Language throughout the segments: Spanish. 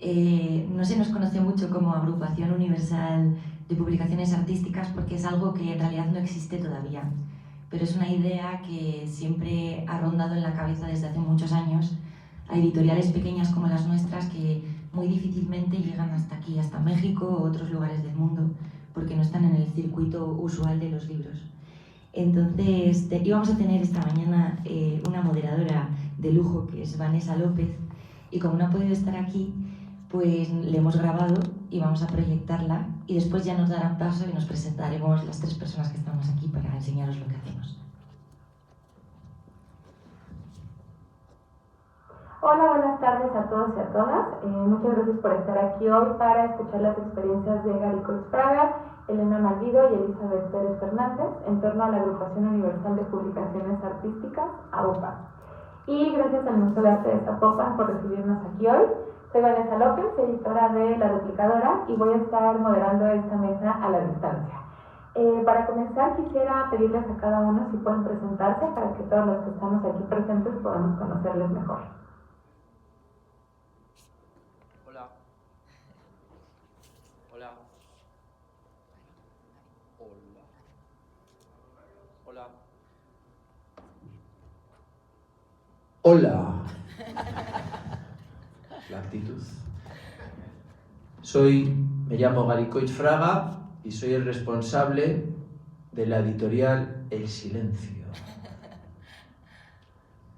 No se nos conoce mucho como Agrupación Universal de Publicaciones Artísticas porque es algo que en realidad no existe todavía, pero es una idea que siempre ha rondado en la cabeza desde hace muchos años a editoriales pequeñas como las nuestras que muy difícilmente llegan hasta aquí, hasta México o otros lugares del mundo, porque no están en el circuito usual de los libros. Entonces, íbamos a tener esta mañana una moderadora de lujo que es Vanessa López, y como no ha podido estar aquí, pues le hemos grabado y vamos a proyectarla, y después ya nos darán paso y nos presentaremos las 3 personas que estamos aquí para enseñaros lo que hacemos. Hola, buenas tardes a todos y a todas. Muchas gracias por estar aquí hoy para escuchar las experiencias de Gary Coix-Fraga, Elena Malvido y Elizabeth Pérez Fernández en torno a la Agrupación Universal de Publicaciones Artísticas, AUPA. Y gracias al Museo de Arte de Zapopan por recibirnos aquí hoy. Soy Vanessa López, editora de La Replicadora, y voy a estar moderando esta mesa a la distancia. Para comenzar, quisiera pedirles a cada uno si pueden presentarse para que todos los que estamos aquí presentes podamos conocerles mejor. Hola. Hola. Hola. Hola. Hola. La actitud. Me llamo Gary Coix-Fraga y soy el responsable de la editorial El Silencio.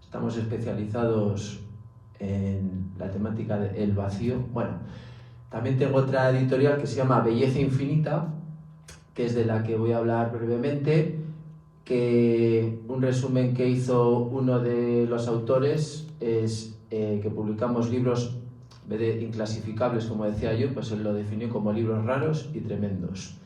Estamos especializados en la temática del vacío. Bueno, también tengo otra editorial que se llama Belleza Infinita, que es de la que voy a hablar brevemente, que un resumen que hizo uno de los autores es que publicamos libros, en vez de inclasificables, como decía yo, pues él lo definió como libros raros y tremendos.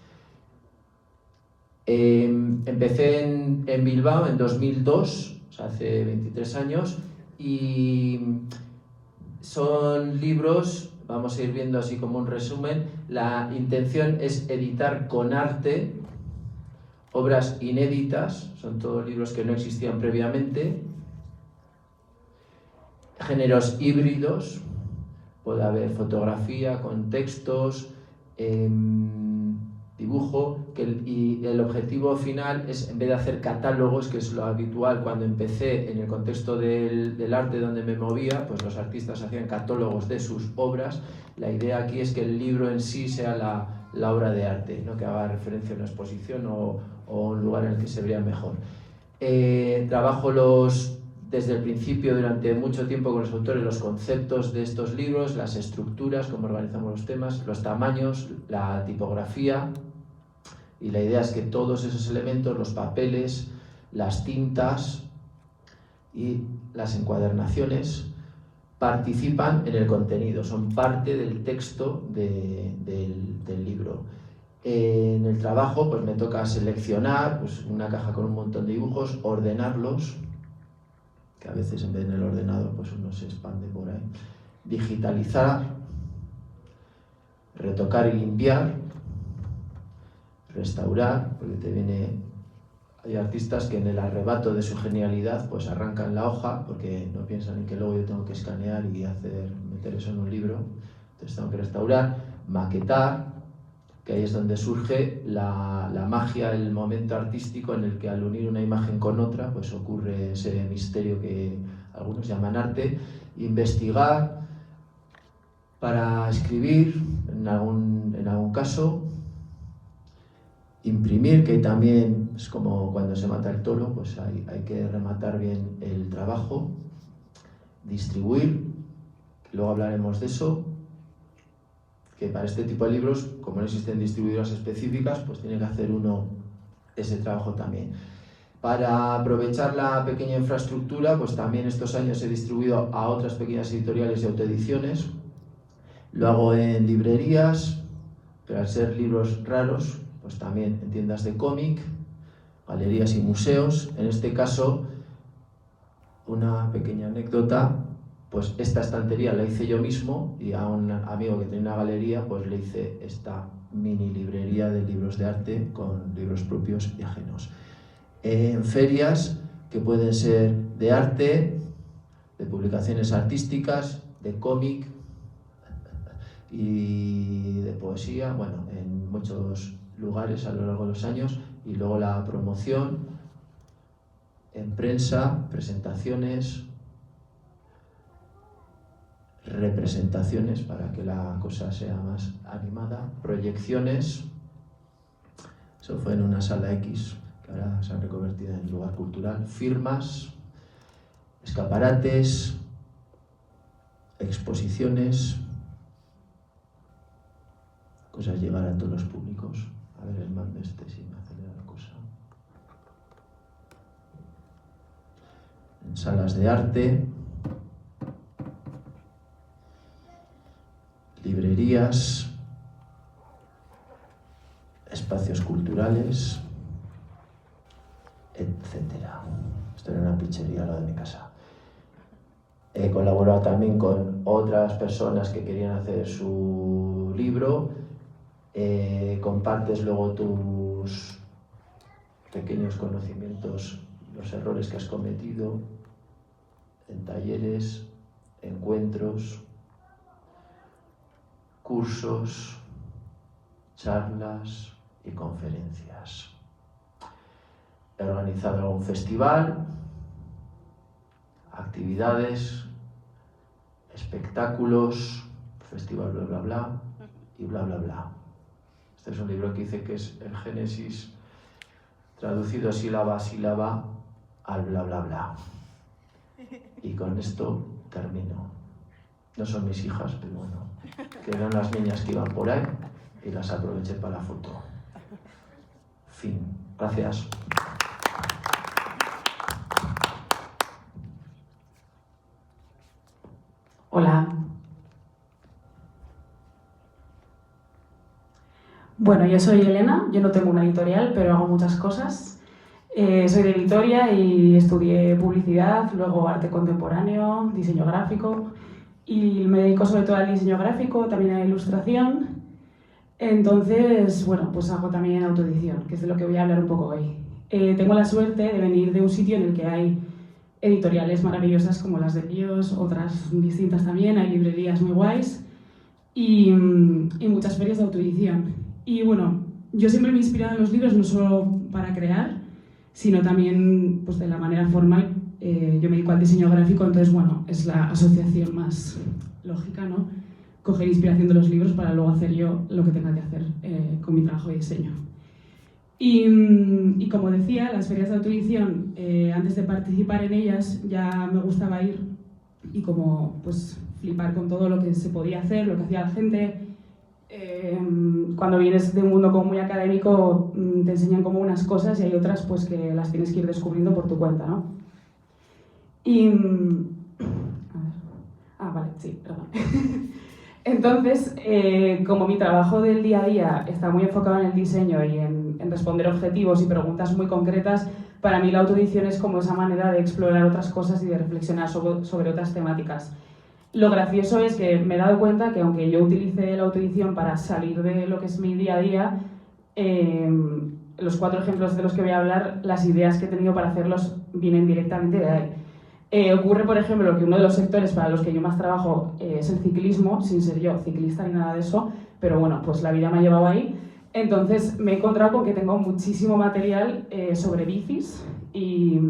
Empecé en Bilbao en 2002, o sea, hace 23 años, y son libros, vamos a ir viendo así como un resumen. La intención es editar con arte obras inéditas, son todos libros que no existían previamente, géneros híbridos, puede haber fotografía con textos, dibujo, y el objetivo final es, en vez de hacer catálogos, que es lo habitual cuando empecé en el contexto del arte donde me movía, pues los artistas hacían catálogos de sus obras. La idea aquí es que el libro en sí sea la obra de arte, no que haga referencia a una exposición o un lugar en el que se vea mejor. Trabajo desde el principio, durante mucho tiempo, con los autores, los conceptos de estos libros, las estructuras, cómo organizamos los temas, los tamaños, la tipografía, y la idea es que todos esos elementos, los papeles, las tintas y las encuadernaciones, participan en el contenido, son parte del texto del libro. En el trabajo pues me toca seleccionar pues, una caja con un montón de dibujos, ordenarlos, que a veces en vez de en el ordenador pues uno se expande por ahí, digitalizar, retocar y limpiar, restaurar, porque hay artistas que en el arrebato de su genialidad pues arrancan la hoja porque no piensan en que luego yo tengo que escanear y meter eso en un libro. Entonces tengo que restaurar, maquetar, que ahí es donde surge la magia, el momento artístico en el que al unir una imagen con otra pues ocurre ese misterio que algunos llaman arte. Investigar para escribir, en algún caso. Imprimir, que también es como cuando se mata el toro, pues hay que rematar bien el trabajo. Distribuir, que luego hablaremos de eso, que para este tipo de libros, como no existen distribuidoras específicas, pues tiene que hacer uno ese trabajo también. Para aprovechar la pequeña infraestructura, pues también estos años he distribuido a otras pequeñas editoriales y autoediciones. Lo hago en librerías, pero al ser libros raros, pues también en tiendas de cómic, galerías y museos. En este caso, una pequeña anécdota, pues esta estantería la hice yo mismo y a un amigo que tiene una galería, pues le hice esta mini librería de libros de arte con libros propios y ajenos. En ferias que pueden ser de arte, de publicaciones artísticas, de cómic, y de poesía, bueno, en muchos lugares a lo largo de los años, y luego la promoción en prensa, presentaciones, representaciones para que la cosa sea más animada, proyecciones. Eso fue en una sala X que ahora se han reconvertido en lugar cultural, firmas, escaparates, exposiciones, cosas llegar a todos los públicos. A ver el mando este, si me acelera la cosa. En salas de arte, librerías, espacios culturales, etcétera. Esto era una pizzería al lado de mi casa. He colaborado también con otras personas que querían hacer su libro. Compartes luego tus pequeños conocimientos, los errores que has cometido en talleres, encuentros, cursos, charlas y conferencias. He organizado algún festival, actividades, espectáculos, festival bla bla bla y bla bla bla. Este es un libro que dice que es el Génesis traducido sílaba a sílaba al bla bla bla. Y con esto termino. No son mis hijas, pero bueno, que eran las niñas que iban por ahí y las aproveché para la foto. Fin. Gracias. Hola. Bueno, yo soy Elena, yo no tengo una editorial, pero hago muchas cosas. Soy de Vitoria y estudié publicidad, luego arte contemporáneo, diseño gráfico y me dedico sobre todo al diseño gráfico, también a la ilustración. Entonces, bueno, pues hago también autoedición, que es de lo que voy a hablar un poco hoy. Tengo la suerte de venir de un sitio en el que hay editoriales maravillosas como las de Dios, otras distintas también, hay librerías muy guays y muchas ferias de autoedición. Y bueno, yo siempre me he inspirado en los libros no solo para crear, sino también pues, de la manera formal. Yo me dedico al diseño gráfico, entonces bueno, es la asociación más lógica, ¿no? Coger inspiración de los libros para luego hacer yo lo que tenga que hacer con mi trabajo de diseño. Y como decía, las ferias de autoedición, antes de participar en ellas ya me gustaba ir y como pues flipar con todo lo que se podía hacer, lo que hacía la gente. Cuando vienes de un mundo como muy académico te enseñan como unas cosas y hay otras pues que las tienes que ir descubriendo por tu cuenta, ¿no? Y... vale, sí, perdón. Entonces, como mi trabajo del día a día está muy enfocado en el diseño y en responder objetivos y preguntas muy concretas, para mí la autoedición es como esa manera de explorar otras cosas y de reflexionar sobre otras temáticas. Lo gracioso es que me he dado cuenta que aunque yo utilice la autoedición para salir de lo que es mi día a día, los 4 ejemplos de los que voy a hablar, las ideas que he tenido para hacerlos vienen directamente de ahí. Ocurre, por ejemplo, que uno de los sectores para los que yo más trabajo es el ciclismo, sin ser yo ciclista ni nada de eso, pero bueno, pues la vida me ha llevado ahí. Entonces me he encontrado con que tengo muchísimo material sobre bicis y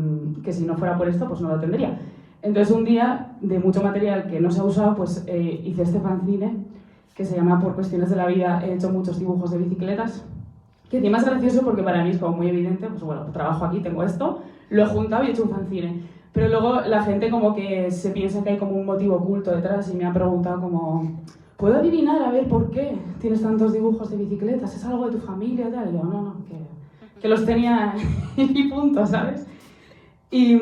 que si no fuera por esto, pues no lo tendría. Entonces un día, de mucho material que no se ha usado, pues hice este fanzine que se llama Por cuestiones de la vida, he hecho muchos dibujos de bicicletas, que encima es gracioso porque para mí es como muy evidente, pues bueno, trabajo aquí, tengo esto, lo he juntado y he hecho un fanzine. Pero luego la gente como que se piensa que hay como un motivo oculto detrás y me ha preguntado como ¿puedo adivinar a ver por qué tienes tantos dibujos de bicicletas? ¿Es algo de tu familia? Tal? Y yo, no, que los tenía y punto, ¿sabes? Y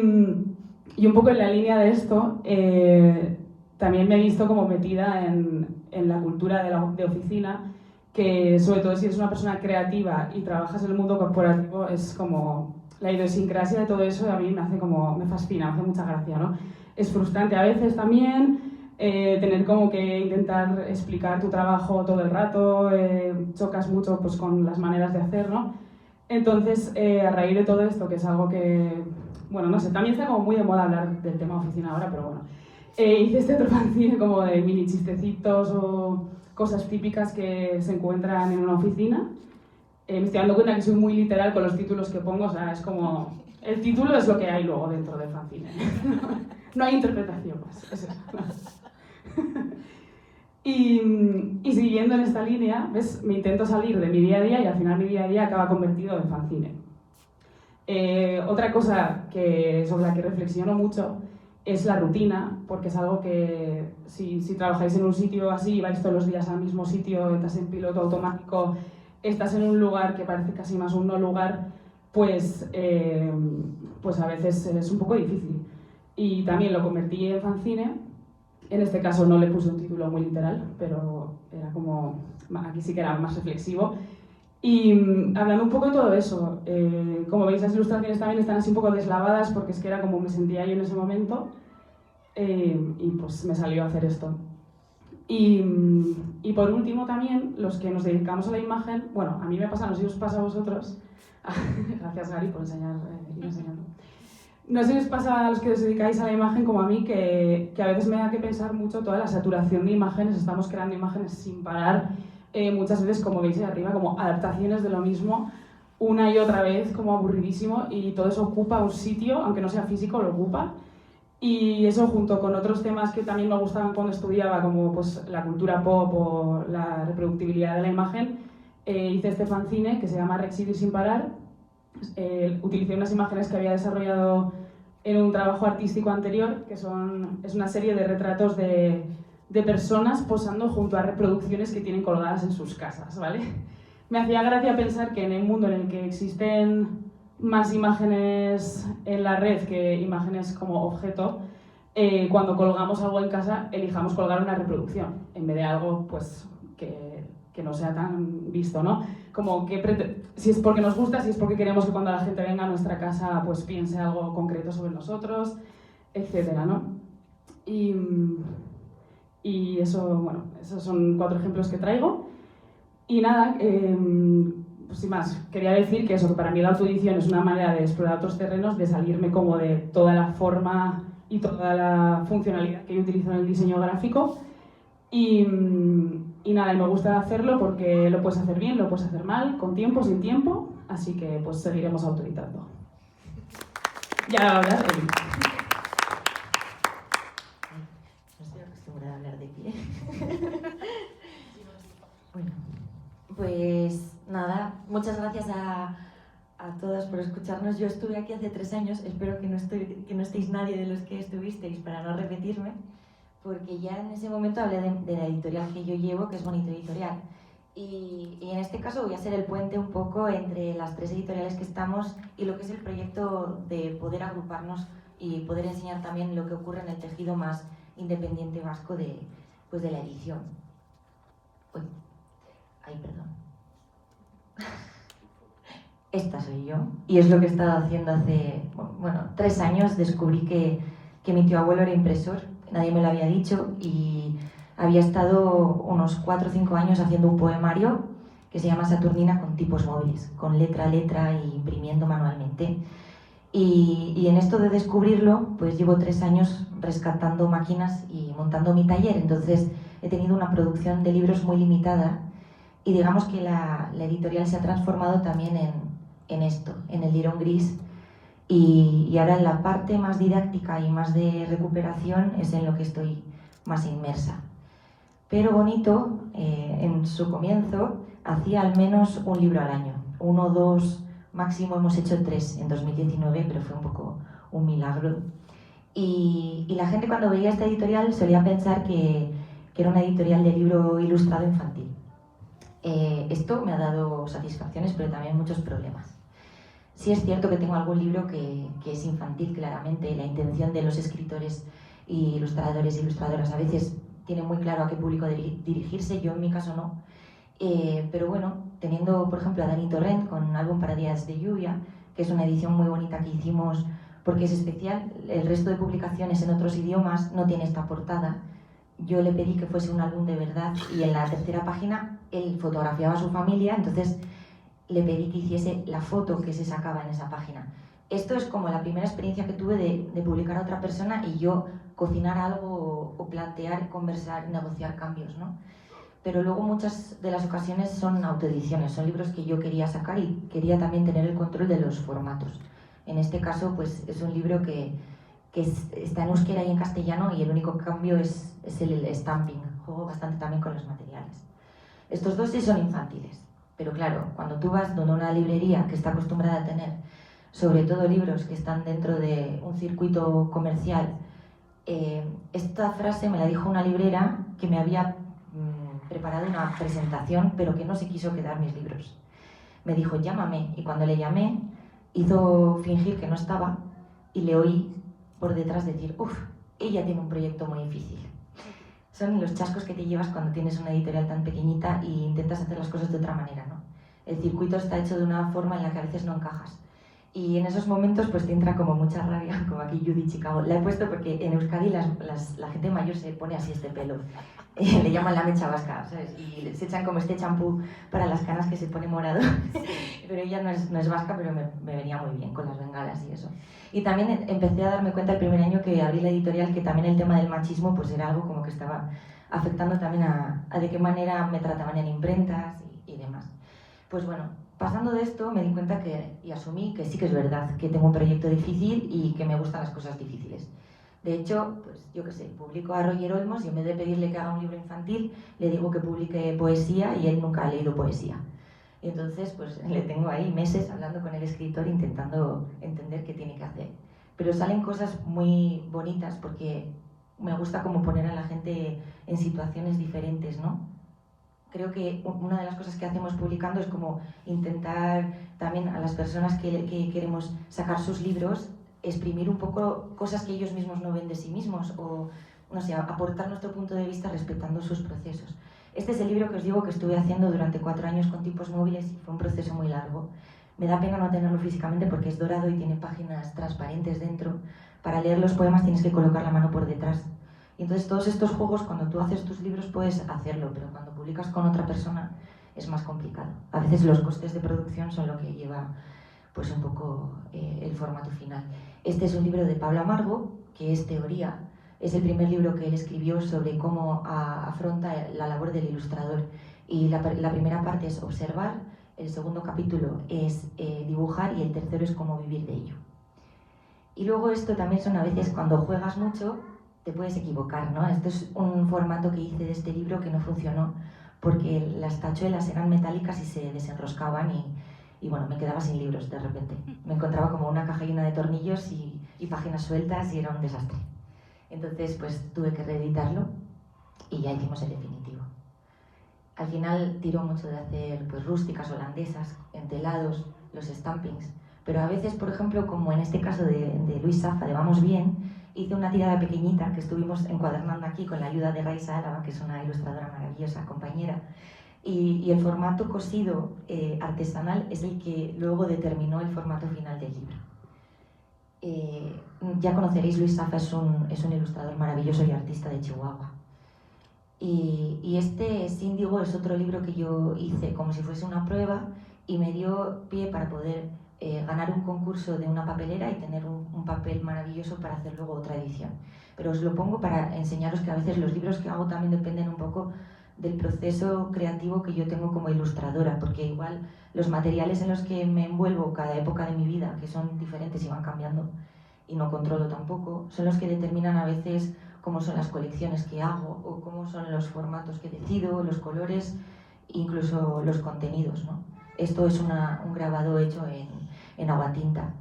un poco en la línea de esto, también me he visto como metida en la cultura de oficina, que sobre todo si eres una persona creativa y trabajas en el mundo corporativo, es como la idiosincrasia de todo eso a mí me fascina, me hace mucha gracia, ¿no? Es frustrante a veces también, tener como que intentar explicar tu trabajo todo el rato, chocas mucho pues, con las maneras de hacer, ¿no? Entonces, a raíz de todo esto, que es algo que, bueno, no sé, también está como muy de moda hablar del tema oficina ahora, pero bueno, Hice este otro fanzine como de mini chistecitos o cosas típicas que se encuentran en una oficina. Me estoy dando cuenta que soy muy literal con los títulos que pongo, o sea, es como... El título es lo que hay luego dentro del fanzine. No hay interpretación más. Es eso. Y siguiendo en esta línea, ¿ves? Me intento salir de mi día a día y al final mi día a día acaba convertido en fanzine. Otra cosa sobre la que reflexiono mucho es la rutina, porque es algo que si trabajáis en un sitio así, vais todos los días al mismo sitio, estás en piloto automático, estás en un lugar que parece casi más un no lugar, pues a veces es un poco difícil. Y también lo convertí en fanzine. En este caso no le puse un título muy literal, pero era como, aquí sí que era más reflexivo. Y hablando un poco de todo eso, como veis las ilustraciones también están así un poco deslavadas porque es que era como me sentía yo en ese momento y pues me salió a hacer esto. Y por último también, los que nos dedicamos a la imagen, bueno, a mí me pasa, no sé si os pasa a vosotros, gracias Gary por ir enseñando. No sé si os pasa a los que os dedicáis a la imagen como a mí, que a veces me da que pensar mucho toda la saturación de imágenes, estamos creando imágenes sin parar, muchas veces, como veis ahí arriba, como adaptaciones de lo mismo, una y otra vez, como aburridísimo, y todo eso ocupa un sitio, aunque no sea físico, lo ocupa. Y eso junto con otros temas que también me gustaban cuando estudiaba, como pues, la cultura pop o la reproductibilidad de la imagen, hice este fanzine que se llama Reexhibir sin parar. Utilicé unas imágenes que había desarrollado en un trabajo artístico anterior, que es una serie de retratos de personas posando junto a reproducciones que tienen colgadas en sus casas, ¿vale? Me hacía gracia pensar que en el mundo en el que existen más imágenes en la red que imágenes como objeto, cuando colgamos algo en casa, elijamos colgar una reproducción, en vez de algo pues, que no sea tan visto, ¿no? Como que si es porque nos gusta, si es porque queremos que cuando la gente venga a nuestra casa pues piense algo concreto sobre nosotros, etcétera, ¿no? Y eso, bueno, esos son 4 ejemplos que traigo. Y nada, pues sin más, quería decir que eso, que para mí la autoedición es una manera de explorar otros terrenos, de salirme como de toda la forma y toda la funcionalidad que yo utilizo en el diseño gráfico. Y nada, y me gusta hacerlo porque lo puedes hacer bien, lo puedes hacer mal, con tiempo, sin tiempo, así que pues seguiremos autoeditando. Ya hablas, Eli. No estoy acostumbrada a hablar de pie. Bueno, pues nada, muchas gracias a todos por escucharnos. Yo estuve aquí hace 3 años, espero que no estéis nadie de los que estuvisteis para no repetirme, porque ya en ese momento hablé de la editorial que yo llevo, que es Bonito Editorial. Y en este caso voy a ser el puente un poco entre las 3 editoriales que estamos y lo que es el proyecto de poder agruparnos y poder enseñar también lo que ocurre en el tejido más independiente vasco de la edición. Uy, ay, perdón. Esta soy yo y es lo que he estado haciendo hace, 3 años. Descubrí que mi tío abuelo era impresor, nadie me lo había dicho, y había estado unos 4 o 5 años haciendo un poemario que se llama Saturnina con tipos móviles, con letra a letra e imprimiendo manualmente. Y en esto de descubrirlo, pues llevo 3 años rescatando máquinas y montando mi taller, entonces he tenido una producción de libros muy limitada y digamos que la editorial se ha transformado también en esto, en el lirón gris. Y ahora en la parte más didáctica y más de recuperación es en lo que estoy más inmersa. Pero Bonito, en su comienzo, hacía al menos un libro al año. 1 o 2, máximo hemos hecho 3 en 2019, pero fue un poco un milagro. Y la gente cuando veía esta editorial solía pensar que era una editorial de libro ilustrado infantil. Esto me ha dado satisfacciones, pero también muchos problemas. Sí es cierto que tengo algún libro que es infantil, claramente. La intención de los escritores y ilustradores e ilustradoras a veces tiene muy claro a qué público dirigirse, yo en mi caso no. Pero bueno, teniendo por ejemplo a Dani Torrent con Álbum para días de lluvia, que es una edición muy bonita que hicimos porque es especial, el resto de publicaciones en otros idiomas no tiene esta portada. Yo le pedí que fuese un álbum de verdad y en la 3ª página él fotografiaba a su familia, entonces le pedí que hiciese la foto que se sacaba en esa página. Esto es como la primera experiencia que tuve de publicar a otra persona y yo cocinar algo o plantear, conversar, negociar cambios, ¿no? Pero luego muchas de las ocasiones son autoediciones, son libros que yo quería sacar y quería también tener el control de los formatos. En este caso, pues es un libro que está en euskera y en castellano y el único cambio es el stamping. Juego bastante también con los materiales. Estos dos sí son infantiles, pero claro, cuando tú vas donde una librería que está acostumbrada a tener sobre todo libros que están dentro de un circuito comercial, esta frase me la dijo una librera que me había preparado una presentación, pero que no se quiso quedar mis libros. Me dijo, llámame, y cuando le llamé, hizo fingir que no estaba, y le oí por detrás decir, uff, ella tiene un proyecto muy difícil. Son los chascos que te llevas cuando tienes una editorial tan pequeñita e intentas hacer las cosas de otra manera, ¿no? El circuito está hecho de una forma en la que a veces no encajas. Y en esos momentos pues te entra como mucha rabia, como aquí Judy Chicago. La he puesto porque en Euskadi la gente mayor se pone así este pelo. Le llaman la mecha vasca, ¿sabes? Y se echan como este champú para las canas que se pone morado. Pero ella no es vasca, pero me venía muy bien con las bengalas y eso. Y también empecé a darme cuenta el primer año que abrí la editorial que también el tema del machismo pues era algo como que estaba afectando también a de qué manera me trataban en imprentas y demás. Pues bueno, pasando de esto me di cuenta y asumí que sí que es verdad, que tengo un proyecto difícil y que me gustan las cosas difíciles. De hecho, pues yo qué sé, publico a Roger Olmos y en vez de pedirle que haga un libro infantil, le digo que publique poesía y él nunca ha leído poesía. Y entonces, pues le tengo ahí meses hablando con el escritor intentando entender qué tiene que hacer. Pero salen cosas muy bonitas porque me gusta como poner a la gente en situaciones diferentes, ¿no? Creo que una de las cosas que hacemos publicando es como intentar también a las personas que queremos sacar sus libros exprimir un poco cosas que ellos mismos no ven de sí mismos o, no sé, aportar nuestro punto de vista respetando sus procesos. Este es el libro que os digo que estuve haciendo durante 4 años con tipos móviles y fue un proceso muy largo. Me da pena no tenerlo físicamente porque es dorado y tiene páginas transparentes dentro. Para leer los poemas tienes que colocar la mano por detrás. Y entonces todos estos juegos, cuando tú haces tus libros puedes hacerlo, pero cuando publicas con otra persona es más complicado. A veces los costes de producción son lo que lleva pues un poco el formato final. Este es un libro de Pablo Amargo, que es teoría. Es el primer libro que él escribió sobre cómo afronta la labor del ilustrador. Y la primera parte es observar, el segundo capítulo es dibujar y el tercero es cómo vivir de ello. Y luego esto también son a veces cuando juegas mucho, te puedes equivocar, ¿no? Esto es un formato que hice de este libro que no funcionó porque las tachuelas eran metálicas y se desenroscaban y bueno, me quedaba sin libros de repente. Me encontraba como una caja llena de tornillos y páginas sueltas y era un desastre. Entonces pues tuve que reeditarlo y ya hicimos el definitivo. Al final tiró mucho de hacer pues rústicas holandesas, entelados, los stampings, pero a veces, por ejemplo, como en este caso de Luis Safa, de Vamos Bien, hice una tirada pequeñita que estuvimos encuadernando aquí con la ayuda de Raiza Álava, que es una ilustradora maravillosa, compañera, y el formato cosido artesanal es el que luego determinó el formato final del libro. Ya conoceréis, Luis Safa es un ilustrador maravilloso y artista de Chihuahua. Y este Síndigo es otro libro que yo hice como si fuese una prueba y me dio pie para poder ganar un concurso de una papelera y tener un papel maravilloso para hacer luego otra edición. Pero os lo pongo para enseñaros que a veces los libros que hago también dependen un poco del proceso creativo que yo tengo como ilustradora, porque igual los materiales en los que me envuelvo cada época de mi vida, que son diferentes y van cambiando y no controlo tampoco, son los que determinan a veces cómo son las colecciones que hago o cómo son los formatos que decido, los colores, incluso los contenidos, ¿no? Esto es un grabado hecho en aguatinta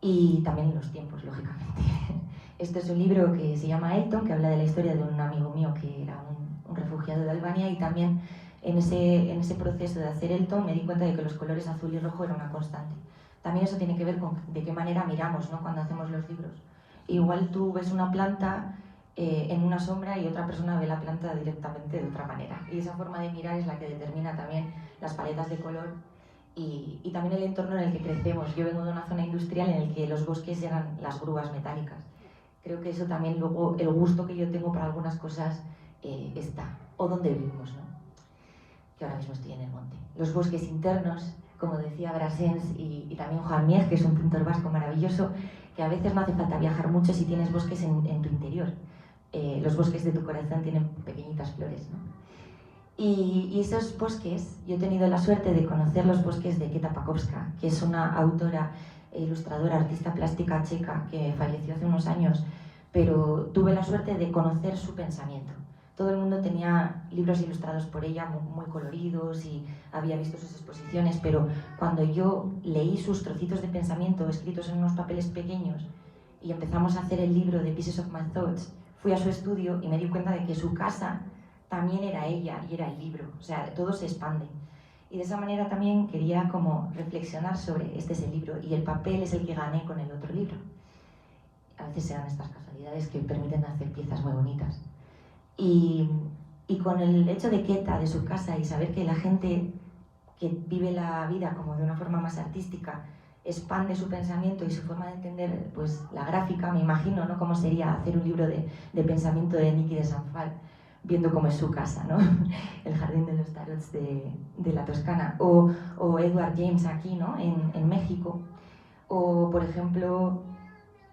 y también los tiempos, lógicamente. Este es un libro que se llama Elton, que habla de la historia de un amigo mío que era un refugiado de Albania y también en ese proceso de hacer Elton me di cuenta de que los colores azul y rojo eran una constante. También eso tiene que ver con de qué manera miramos, ¿no? Cuando hacemos los libros. Igual tú ves una planta en una sombra y otra persona ve la planta directamente de otra manera. Y esa forma de mirar es la que determina también las paletas de color y también el entorno en el que crecemos. Yo vengo de una zona industrial en el que los bosques eran las grúas metálicas. Creo que eso también luego, el gusto que yo tengo para algunas cosas está. O donde vivimos, ¿no? Que ahora mismo estoy en el monte. Los bosques internos, como decía Brassens y también Juan Mies, que es un pintor vasco maravilloso, que a veces no hace falta viajar mucho si tienes bosques en tu interior. Los bosques de tu corazón tienen pequeñitas flores, ¿no? Y esos bosques, yo he tenido la suerte de conocer los bosques de Keta Pakowska, que es una autora, ilustradora, artista plástica checa que falleció hace unos años, pero tuve la suerte de conocer su pensamiento. Todo el mundo tenía libros ilustrados por ella muy coloridos y había visto sus exposiciones, pero cuando yo leí sus trocitos de pensamiento escritos en unos papeles pequeños y empezamos a hacer el libro de Pieces of My Thoughts, fui a su estudio y me di cuenta de que su casa también era ella y era el libro, o sea, todo se expande. Y de esa manera también quería como reflexionar sobre este es el libro y el papel es el que gané con el otro libro. A veces se dan estas casualidades que permiten hacer piezas muy bonitas. Y con el hecho de Keta, de su casa, y saber que la gente que vive la vida como de una forma más artística expande su pensamiento y su forma de entender pues, la gráfica, me imagino, ¿no?, cómo sería hacer un libro de pensamiento de Niki de Sanfal, viendo cómo es su casa, ¿no? El jardín de los tarots de la Toscana, o Edward James aquí, ¿no?, en México, o por ejemplo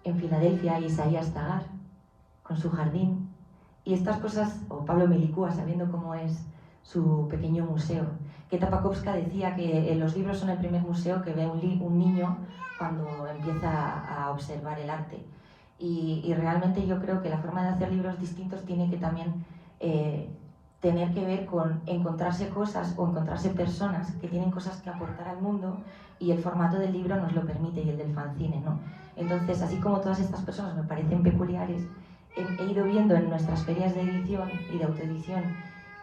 en Filadelfia Isaías Zagar con su jardín, y estas cosas, o Pablo Milicúa sabiendo cómo es su pequeño museo. Keta Pakowska decía que los libros son el primer museo que ve un niño cuando empieza a observar el arte, y realmente yo creo que la forma de hacer libros distintos tiene que también tener que ver con encontrarse cosas o encontrarse personas que tienen cosas que aportar al mundo, y el formato del libro nos lo permite, y el del fanzine, ¿no? Entonces, así como todas estas personas me parecen peculiares, he ido viendo en nuestras ferias de edición y de autoedición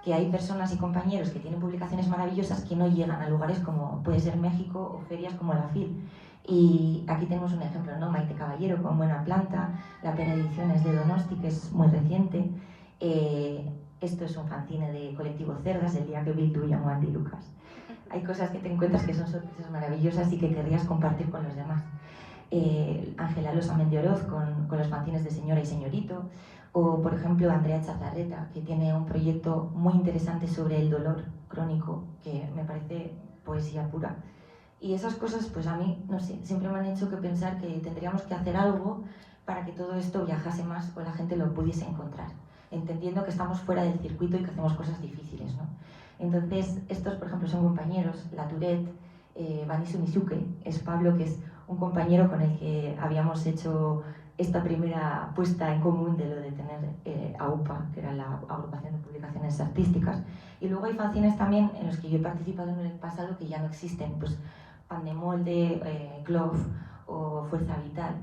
que hay personas y compañeros que tienen publicaciones maravillosas que no llegan a lugares como puede ser México o ferias como la FIL. Y aquí tenemos un ejemplo, ¿no? Maite Caballero con Buena Planta, la Pera Ediciones de Donosti, que es muy reciente. Esto es un fanzine de Colectivo Cerdas, el día que Bildu llamó a Andy Lucas. Hay cosas que te encuentras que son sorpresas maravillosas y que querrías compartir con los demás. Ángela Losa Mendioroz con los fanzines de Señora y Señorito, o por ejemplo Andrea Chazarreta, que tiene un proyecto muy interesante sobre el dolor crónico, que me parece poesía pura. Y esas cosas, pues a mí, no sé, siempre me han hecho que pensar que tendríamos que hacer algo para que todo esto viajase más o la gente lo pudiese encontrar, entendiendo que estamos fuera del circuito y que hacemos cosas difíciles, ¿no? Entonces, estos, por ejemplo, son compañeros, La Tourette, Vanisu Misuke, es Pablo, que es un compañero con el que habíamos hecho esta primera puesta en común de lo de tener AUPA, que era la Agrupación de Publicaciones Artísticas. Y luego hay fanzines también en los que yo he participado en el pasado que ya no existen, pues Pan de Molde, Clove o Fuerza Vital.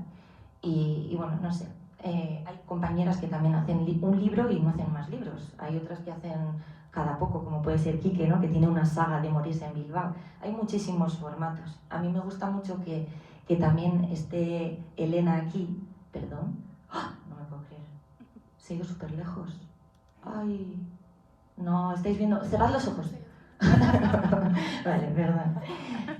Y bueno, no sé, hay compañeras que también hacen un libro y no hacen más libros. Hay otras que hacen cada poco, como puede ser Quique, ¿no?, que tiene una saga de morirse en Bilbao. Hay muchísimos formatos. A mí me gusta mucho que también esté Elena aquí. Perdón. ¡Ah! No me puedo creer. Se ha ido súper lejos. Ay. No, estáis viendo. Cerrad los ojos. Vale, perdón.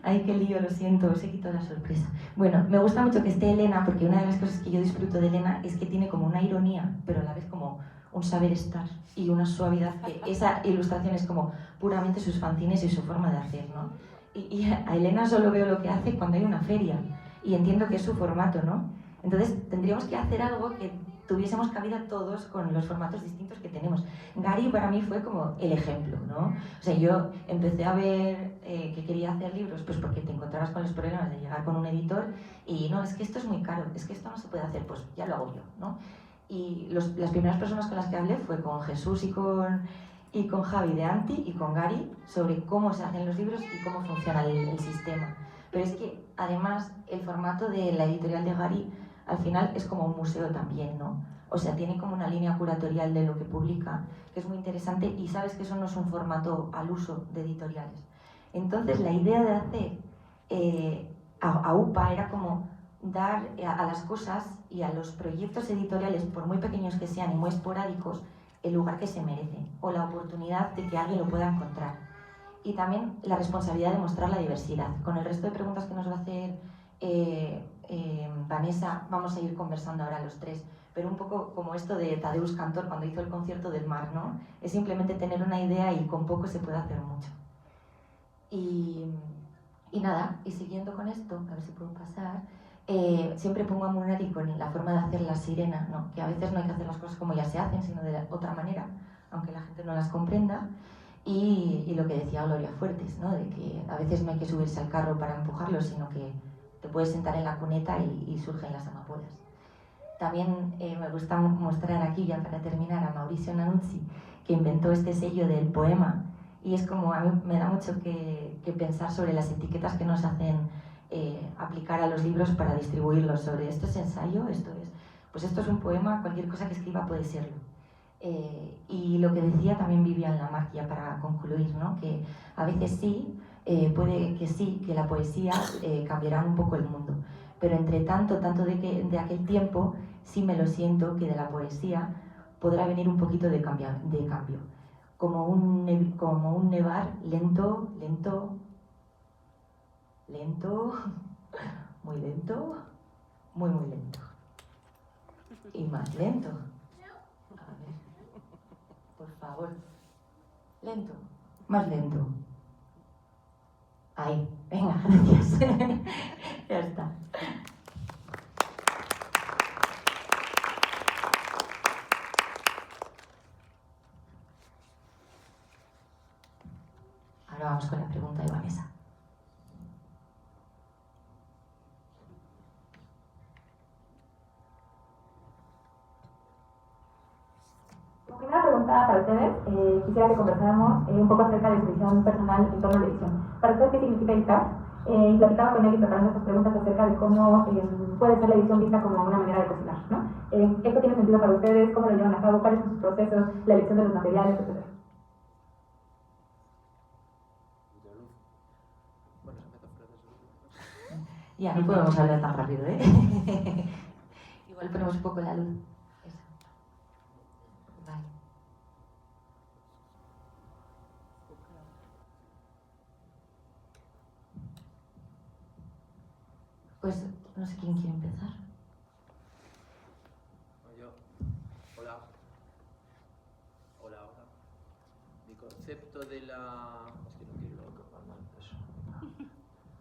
Ay, qué lío, lo siento, os he quitado la sorpresa. Bueno, me gusta mucho que esté Elena, porque una de las cosas que yo disfruto de Elena es que tiene como una ironía, pero a la vez como un saber estar y una suavidad. Esa ilustración es como puramente sus fanzines y su forma de hacer, ¿no? Y a Elena solo veo lo que hace cuando hay una feria, y entiendo que es su formato, ¿no? Entonces tendríamos que hacer algo que tuviésemos cabida todos con los formatos distintos que tenemos. Gary para mí fue como el ejemplo, ¿no? O sea, yo empecé a ver que quería hacer libros, pues porque te encontrabas con los problemas de llegar con un editor y no, es que esto es muy caro, es que esto no se puede hacer, pues ya lo hago yo, ¿no? Y las primeras personas con las que hablé fue con Jesús y con Javi de Anti y con Gary sobre cómo se hacen los libros y cómo funciona el sistema. Pero es que además el formato de la editorial de Gary al final es como un museo también, ¿no? O sea, tiene como una línea curatorial de lo que publica, que es muy interesante, y sabes que eso no es un formato al uso de editoriales. Entonces, la idea de hacer a UPA era como dar a las cosas y a los proyectos editoriales, por muy pequeños que sean y muy esporádicos, el lugar que se merecen, o la oportunidad de que alguien lo pueda encontrar. Y también la responsabilidad de mostrar la diversidad. Con el resto de preguntas que nos va a hacer Vanessa, vamos a ir conversando ahora los tres, pero un poco como esto de Tadeusz Kantor cuando hizo el concierto del mar, ¿no? Es simplemente tener una idea y con poco se puede hacer mucho. Y Y nada, y siguiendo con esto, a ver si puedo pasar, siempre pongo a Munari con la forma de hacer la sirena, ¿no? Que a veces no hay que hacer las cosas como ya se hacen, sino de otra manera, aunque la gente no las comprenda. Y lo que decía Gloria Fuertes, ¿no? De que a veces no hay que subirse al carro para empujarlo, sino que te puedes sentar en la cuneta y surgen las amapolas. También me gusta mostrar aquí, ya para terminar, a Maurizio Nannuzzi, que inventó este sello del poema. Y es como, a mí me da mucho que pensar sobre las etiquetas que nos hacen aplicar a los libros para distribuirlos. Sobre esto es ensayo, pues esto es un poema, cualquier cosa que escriba puede serlo. Y lo que decía también Vivian Lamarck, para concluir, ¿no? Que a veces sí, puede que sí, que la poesía cambiará un poco el mundo. Pero entre tanto de aquel tiempo, sí me lo siento que de la poesía podrá venir un poquito de cambio. Como un nevar lento, lento, lento, muy lento, muy, muy lento. Y más lento. A ver, por favor. Lento, más lento. Ahí, venga, gracias. Ya está. Ahora vamos con la pregunta de Vanessa. Como primera pregunta para ustedes, quisiera que conversáramos un poco acerca de su visión personal en torno a la edición. Para ustedes, ¿qué significa editar? Y platicaba con él y preparando estas preguntas acerca de cómo puede ser la edición vista como una manera de cocinar, ¿no? ¿Esto tiene sentido para ustedes? ¿Cómo lo llevan a cabo? ¿Cuáles son sus procesos? La elección de los materiales, etc. Ya, no podemos hablar tan rápido, ¿eh? Igual ponemos un poco la luz. Eso. Vale. Pues no sé quién quiere empezar. Yo. Hola. Hola, hola. Mi concepto de la... Es que no quiero eso.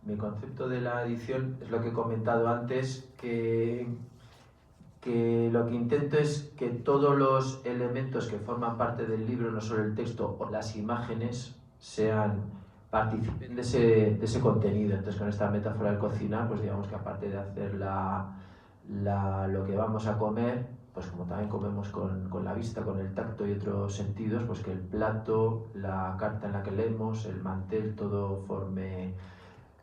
Mi concepto de la edición es lo que he comentado antes, que lo que intento es que todos los elementos que forman parte del libro, no solo el texto o las imágenes, participen de ese contenido. Entonces, con esta metáfora de cocinar, pues digamos que aparte de hacer lo que vamos a comer, pues como también comemos con la vista, con el tacto y otros sentidos, pues que el plato, la carta en la que leemos, el mantel, todo forme...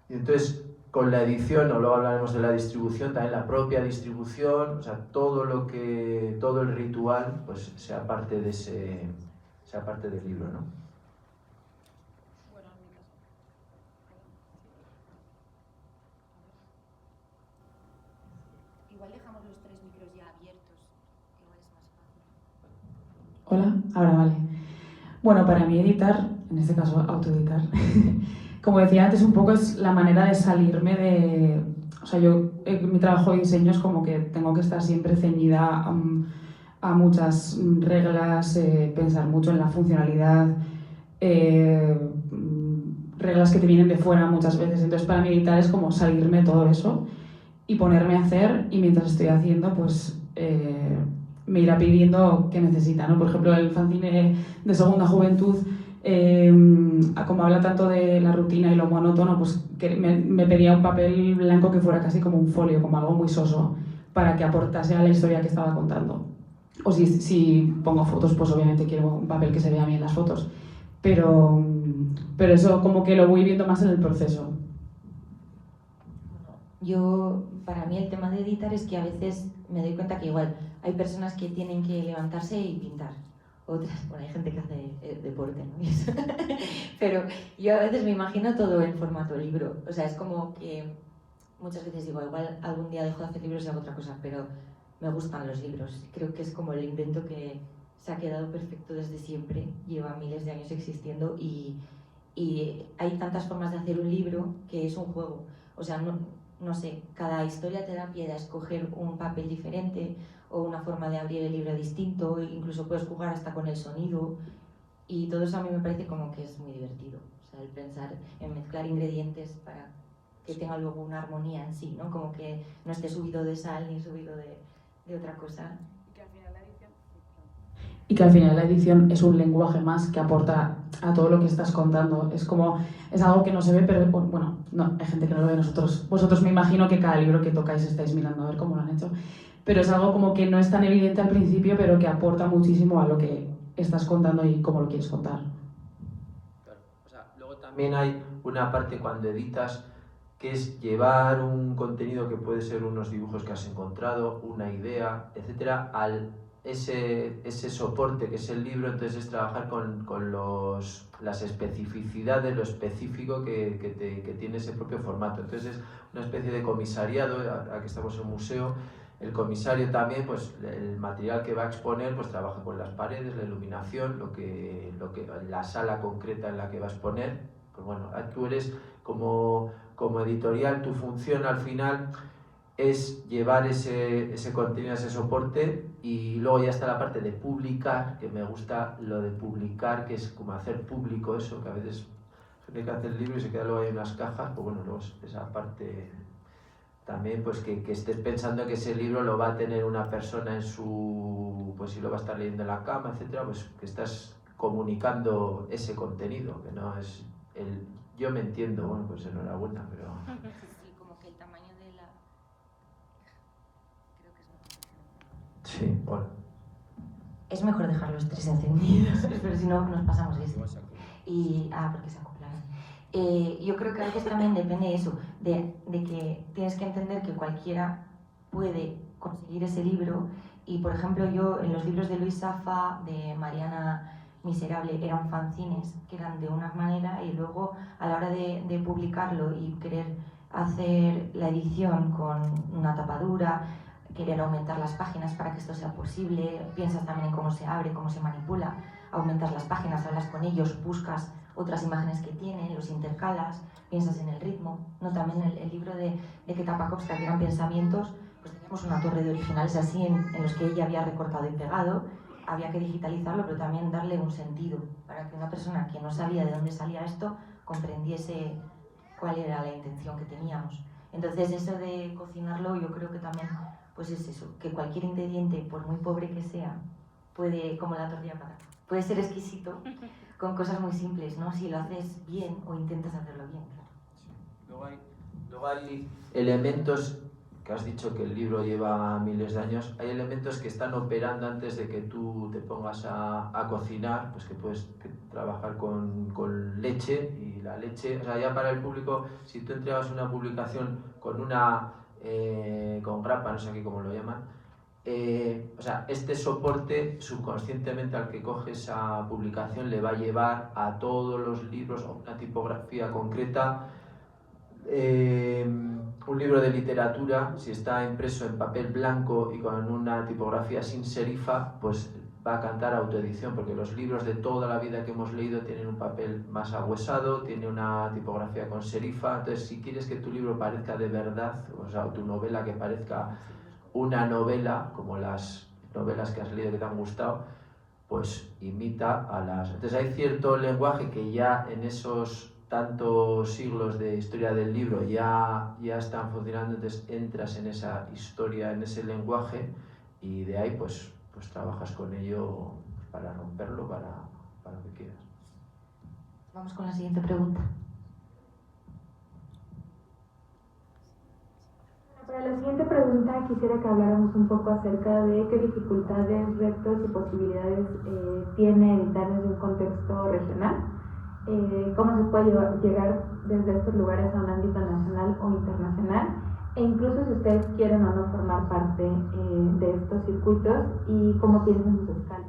Y entonces, con la edición, o luego hablaremos de la distribución, también la propia distribución, o sea, todo el ritual, pues sea parte del libro, ¿no? Bueno, en mi caso. Igual dejamos los 3 micros ya abiertos, igual es más fácil. Hola, ahora vale. Bueno, para mí editar, en este caso autoeditar, como decía antes, un poco es la manera de salirme de... O sea, mi trabajo de diseño es como que tengo que estar siempre ceñida a muchas reglas, pensar mucho en la funcionalidad, reglas que te vienen de fuera muchas veces. Entonces, para mí editar es como salirme de todo eso y ponerme a hacer, y mientras estoy haciendo, pues me irá pidiendo qué necesita, ¿no? Por ejemplo, el fanzine de Segunda Juventud, como habla tanto de la rutina y lo monótono, pues que me pedía un papel blanco que fuera casi como un folio, como algo muy soso, para que aportase a la historia que estaba contando. O si pongo fotos, pues obviamente quiero un papel que se vea bien las fotos. Pero eso como que lo voy viendo más en el proceso. Para mí el tema de editar es que a veces me doy cuenta que igual hay personas que tienen que levantarse y pintar. Otras, bueno, hay gente que hace deporte, ¿no? Pero yo a veces me imagino todo en formato libro. O sea, es como que muchas veces digo, igual algún día dejo de hacer libros y hago otra cosa, pero me gustan los libros. Creo que es como el invento que se ha quedado perfecto desde siempre, lleva miles de años existiendo y hay tantas formas de hacer un libro que es un juego. O sea, no sé, cada historia te da pie a escoger un papel diferente o una forma de abrir el libro distinto, incluso puedes jugar hasta con el sonido Y todo eso a mí me parece como que es muy divertido, o sea, el pensar en mezclar ingredientes para que tenga luego una armonía en sí, ¿no? Como que no esté subido de sal ni subido de otra cosa. Y que al final la edición es un lenguaje más que aporta a todo lo que estás contando. Es algo que no se ve, pero bueno, no, hay gente que no lo ve. Vosotros me imagino que cada libro que tocáis estáis mirando a ver cómo lo han hecho. Pero es algo como que no es tan evidente al principio, pero que aporta muchísimo a lo que estás contando y cómo lo quieres contar. Claro. O sea, luego también hay una parte cuando editas que es llevar un contenido que puede ser unos dibujos que has encontrado, una idea, etcétera, al ese soporte que es el libro. Entonces es trabajar con las especificidades, lo específico que tiene ese propio formato. Entonces es una especie de comisariado, aquí estamos en un museo. El comisario también, pues el material que va a exponer, pues trabaja con las paredes, la iluminación, la sala concreta en la que va a exponer. Pues bueno, tú eres como editorial, tu función al final es llevar ese contenido, ese soporte, y luego ya está la parte de publicar, que me gusta lo de publicar, que es como hacer público eso, que a veces se tiene que hacer el libro y se queda luego ahí en unas cajas. Pues bueno, luego esa parte también, pues que estés pensando que ese libro lo va a tener una persona en su, pues si lo va a estar leyendo en la cama, etcétera, pues que estás comunicando ese contenido, que no es el yo me entiendo, bueno, pues enhorabuena, pero... Sí, como que el tamaño de la... Creo que es mejor. Sí, bueno. Es mejor dejar los 3 encendidos, pero si no nos pasamos eso. Porque se acoplan. Yo creo que a veces también depende de eso, de que tienes que entender que cualquiera puede conseguir ese libro. Y por ejemplo, yo en los libros de Luis Safa, de Mariana Miserable, eran fanzines que eran de una manera, y luego a la hora de publicarlo y querer hacer la edición con una tapadura, querer aumentar las páginas para que esto sea posible, piensas también en cómo se abre, cómo se manipula, aumentas las páginas, hablas con ellos, buscas otras imágenes que tienen, los intercalas, piensas en el ritmo, ¿no? También el libro de Ketapakovska, que eran pensamientos, pues teníamos una torre de originales así en los que ella había recortado y pegado. Había que digitalizarlo, pero también darle un sentido para que una persona que no sabía de dónde salía esto comprendiese cuál era la intención que teníamos. Entonces eso de cocinarlo, yo creo que también pues es eso, que cualquier ingrediente, por muy pobre que sea, puede, como la tortilla de patata, puede ser exquisito con cosas muy simples, ¿no? Si lo haces bien o intentas hacerlo bien, claro. Sí. Luego hay elementos que has dicho que el libro lleva miles de años. Hay elementos que están operando antes de que tú te pongas a cocinar, pues que puedes trabajar con leche, y la leche, o sea, ya para el público, si tú entregas una publicación con con grapa, no sé aquí cómo lo llaman, o sea, este soporte subconscientemente al que coge esa publicación le va a llevar a todos los libros a una tipografía concreta. Un libro de literatura, si está impreso en papel blanco y con una tipografía sin serifa, pues va a cantar autoedición, porque los libros de toda la vida que hemos leído tienen un papel más agüesado, tiene una tipografía con serifa. Entonces, si quieres que tu libro parezca de verdad, o sea, tu novela que parezca una novela, como las novelas que has leído que te han gustado, pues imita a las... Entonces hay cierto lenguaje que ya en esos tantos siglos de historia del libro ya están funcionando. Entonces entras en esa historia, en ese lenguaje, y de ahí pues trabajas con ello para romperlo, para lo que quieras. Vamos con la siguiente pregunta. Para la siguiente pregunta quisiera que habláramos un poco acerca de qué dificultades, retos y posibilidades tiene editar desde un contexto regional, cómo se puede llegar desde estos lugares a un ámbito nacional o internacional, e incluso si ustedes quieren o no formar parte de estos circuitos, y cómo piensan sus escalas.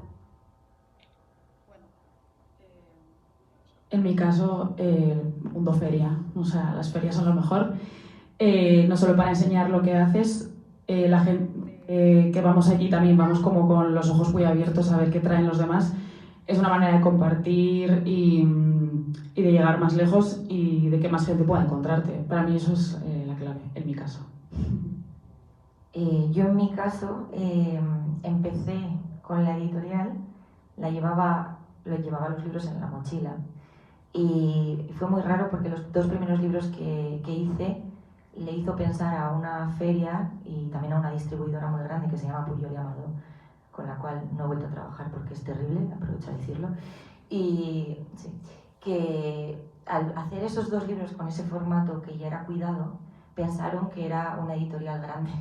En mi caso, mundo feria, o sea, las ferias son lo mejor. No solo para enseñar lo que haces, la gente que vamos allí también vamos como con los ojos muy abiertos a ver qué traen los demás. Es una manera de compartir y de llegar más lejos y de que más gente pueda encontrarte. Para mí eso es la clave, en mi caso. Yo en mi caso empecé con la editorial, la llevaba llevaba los libros en la mochila. Y fue muy raro porque los 2 primeros libros que hice le hizo pensar a una feria y también a una distribuidora muy grande que se llama Pujol y Amador, con la cual no he vuelto a trabajar porque es terrible, aprovecho a decirlo. Y sí, que al hacer esos 2 libros con ese formato que ya era cuidado, pensaron que era una editorial grande,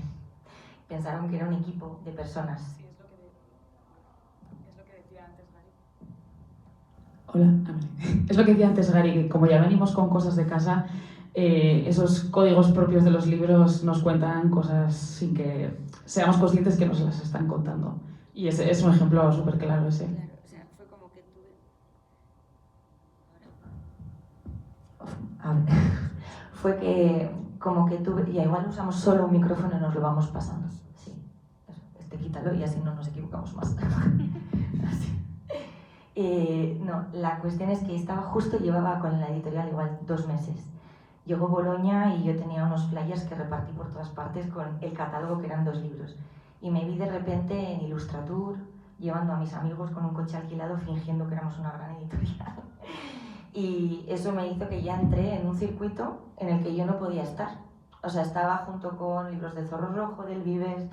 pensaron que era un equipo de personas. Sí, es lo que decía antes Gary. Hola, es lo que decía antes Gary, que como ya venimos con cosas de casa, esos códigos propios de los libros nos cuentan cosas sin que seamos conscientes que nos las están contando. Y ese es un ejemplo súper claro ese. Claro, o sea, fue como que tuve... fue que como que tuve... Ya igual usamos solo un micrófono y nos lo vamos pasando. Sí, eso, quítalo y así no nos equivocamos más. No, la cuestión es que llevaba con la editorial igual 2 meses. Llegó Boloña y yo tenía unos flyers que repartí por todas partes con el catálogo, que eran 2 libros. Y me vi de repente en Illustratur, llevando a mis amigos con un coche alquilado, fingiendo que éramos una gran editorial. Y eso me hizo que ya entré en un circuito en el que yo no podía estar. O sea, estaba junto con libros de Zorro Rojo, del Vives,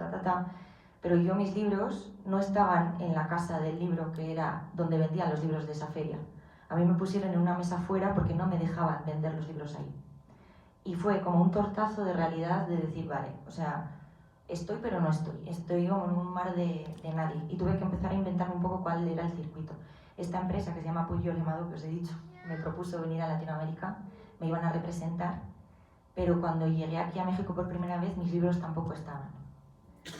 pero yo mis libros no estaban en la casa del libro, que era donde vendían los libros de esa feria. A mí me pusieron en una mesa fuera porque no me dejaban vender los libros ahí. Y fue como un tortazo de realidad de decir, vale, o sea, estoy pero no estoy como en un mar de nadie. Y tuve que empezar a inventarme un poco cuál era el circuito. Esta empresa que se llama Pujol y Amador, que os he dicho, me propuso venir a Latinoamérica, me iban a representar, pero cuando llegué aquí a México por primera vez mis libros tampoco estaban.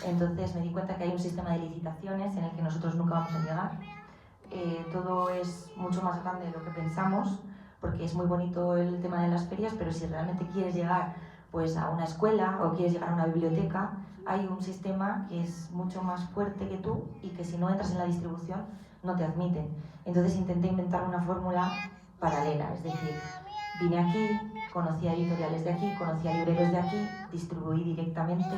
Entonces me di cuenta que hay un sistema de licitaciones en el que nosotros nunca vamos a llegar. Todo es mucho más grande de lo que pensamos, porque es muy bonito el tema de las ferias, pero si realmente quieres llegar pues, a una escuela o quieres llegar a una biblioteca, hay un sistema que es mucho más fuerte que tú y que si no entras en la distribución no te admiten. Entonces intenté inventar una fórmula paralela, es decir, vine aquí, conocí a editoriales de aquí, conocí a libreros de aquí, distribuí directamente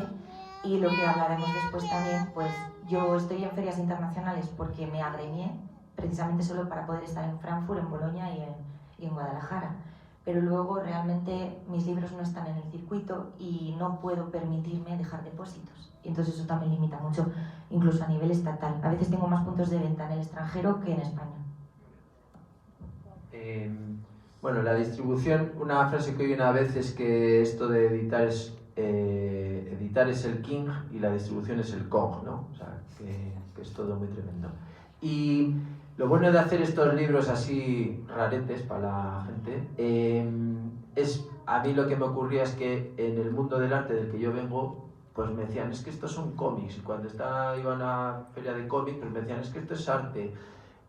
y lo que hablaremos después también, pues yo estoy en ferias internacionales porque me agremié precisamente solo para poder estar en Frankfurt, en Bolonia y en Guadalajara. Pero luego realmente mis libros no están en el circuito y no puedo permitirme dejar depósitos. Y entonces eso también limita mucho, incluso a nivel estatal. A veces tengo más puntos de venta en el extranjero que en España. Bueno, la distribución, una frase que oí una vez es que esto de editar es el king y la distribución es el kong, ¿no? O sea, que es todo muy tremendo. Y lo bueno de hacer estos libros así raretes para la gente es, a mí lo que me ocurría es que en el mundo del arte del que yo vengo, pues me decían, es que estos son cómics, y cuando iban a feria de cómics, pues me decían, es que esto es arte.